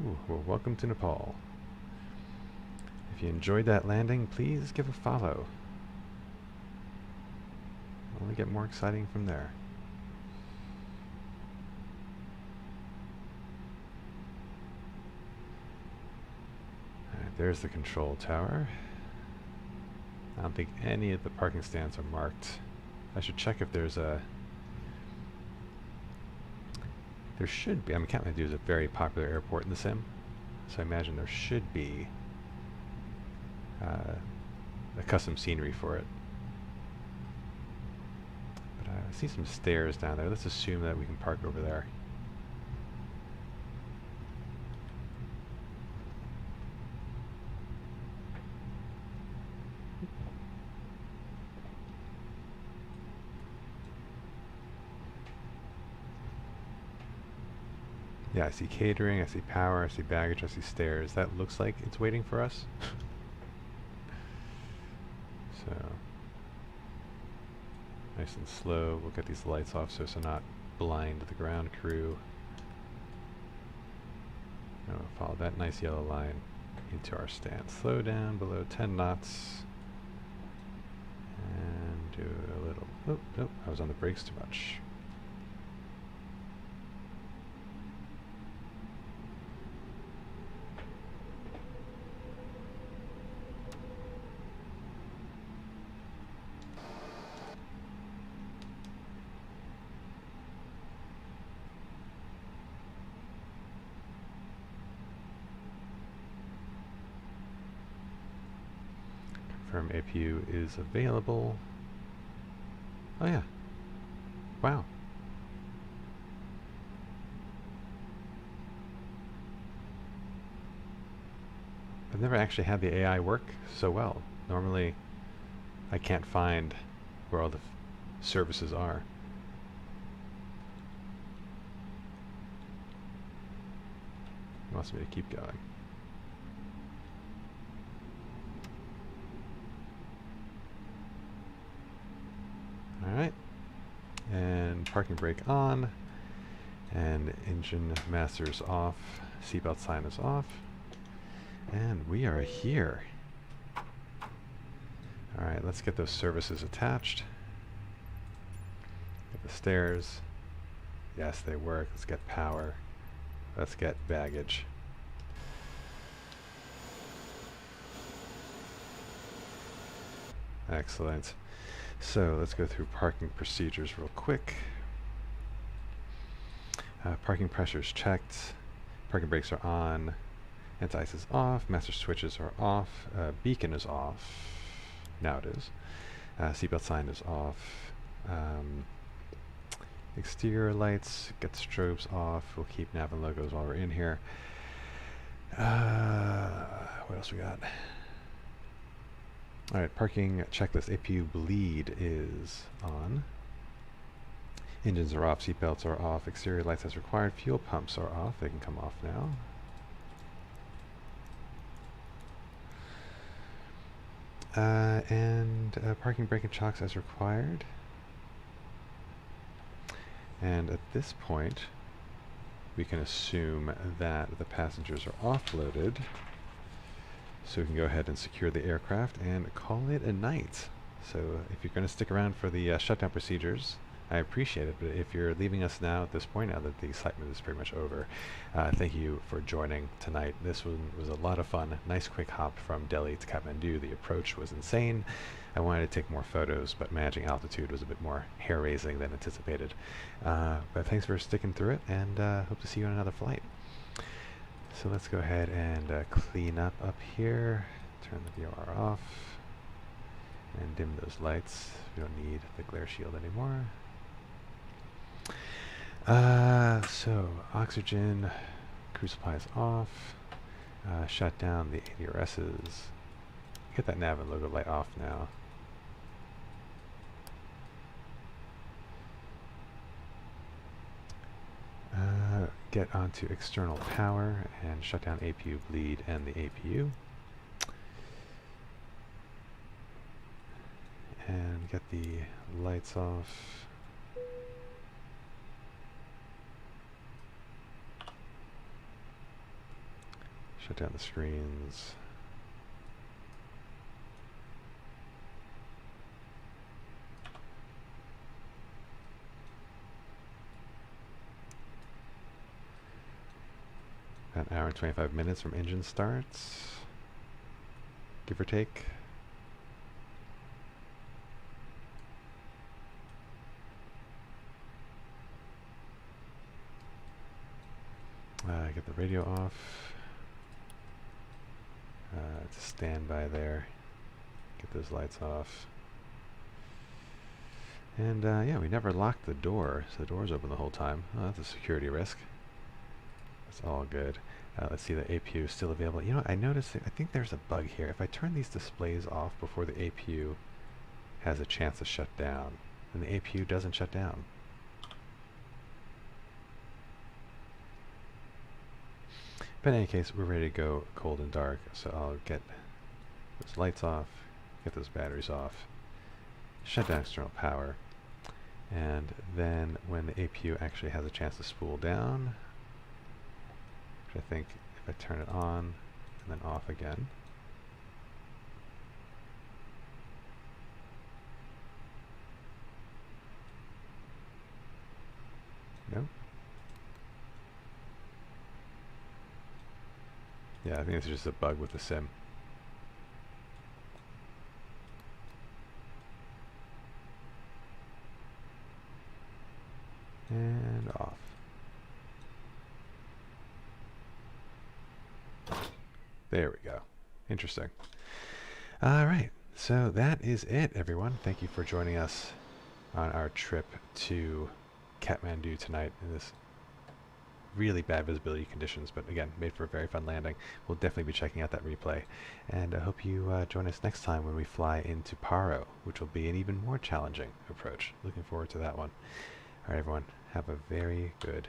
Ooh, well, welcome to Nepal. If you enjoyed that landing, please give a follow. Only get more exciting from there. Alright, there's the control tower. I don't think any of the parking stands are marked. I should check if there's a... There should be. I mean, Kathmandu is a very popular airport in the sim, so I imagine there should be a custom scenery for it. But I see some stairs down there. Let's assume that we can park over there. Yeah, I see catering, I see power, I see baggage, I see stairs. That looks like it's waiting for us. So, nice and slow. We'll get these lights off so as to not blind the ground crew. And we'll follow that nice yellow line into our stand. Slow down below 10 knots. And do a little... Oh, nope, I was on the brakes too much. Confirm APU is available. Oh yeah. Wow. I've never actually had the AI work so well. Normally, I can't find where all the services are. It wants me to keep going. Alright, and parking brake on, and engine master's off, seatbelt sign is off, and we are here. Alright, let's get those services attached. Get the stairs. Yes, they work. Let's get power. Let's get baggage. Excellent. So let's go through parking procedures real quick. Parking pressures checked. Parking brakes are on. Anti-ice is off. Master switches are off. Beacon is off. Now it is. Seatbelt sign is off. Exterior lights, get strobes off. We'll keep nav and logos while we're in here. What else we got? Alright, parking checklist. APU bleed is on. Engines are off, seatbelts are off, exterior lights as required, fuel pumps are off, they can come off now. Parking brake and chocks as required. And at this point, we can assume that the passengers are offloaded. So we can go ahead and secure the aircraft and call it a night. So if you're going to stick around for the shutdown procedures, I appreciate it. But if you're leaving us now at this point, now that the excitement is pretty much over, thank you for joining tonight. This one was a lot of fun. Nice quick hop from Delhi to Kathmandu. The approach was insane. I wanted to take more photos, but managing altitude was a bit more hair-raising than anticipated. But thanks for sticking through it, and hope to see you on another flight. So let's go ahead and clean up here. Turn the VOR off and dim those lights. We don't need the glare shield anymore. So oxygen, crew supplies off. Shut down the ADRSs. Get that nav and logo light off now. Get onto external power and shut down APU bleed and the APU. And get the lights off. Shut down the screens. About an hour and 25 minutes from engine starts, give or take. Get the radio off. to standby there. Get those lights off. And yeah, we never locked the door, so the door's open the whole time. Oh, that's a security risk. That's all good. Let's see, the APU is still available. You know, I noticed, I think there's a bug here. If I turn these displays off before the APU has a chance to shut down, then the APU doesn't shut down. But in any case, we're ready to go cold and dark, so I'll get those lights off, get those batteries off, shut down external power, and then when the APU actually has a chance to spool down, which I think if I turn it on and then off again, nope. Yeah, I think it's just a bug with the sim. And off. There we go. Interesting. All right, so that is it, everyone. Thank you for joining us on our trip to Kathmandu tonight in this really bad visibility conditions, but again, made for a very fun landing. We'll definitely be checking out that replay, and I hope you join us next time when we fly into Paro, which will be an even more challenging approach. Looking forward to that one. All right, everyone, have a very good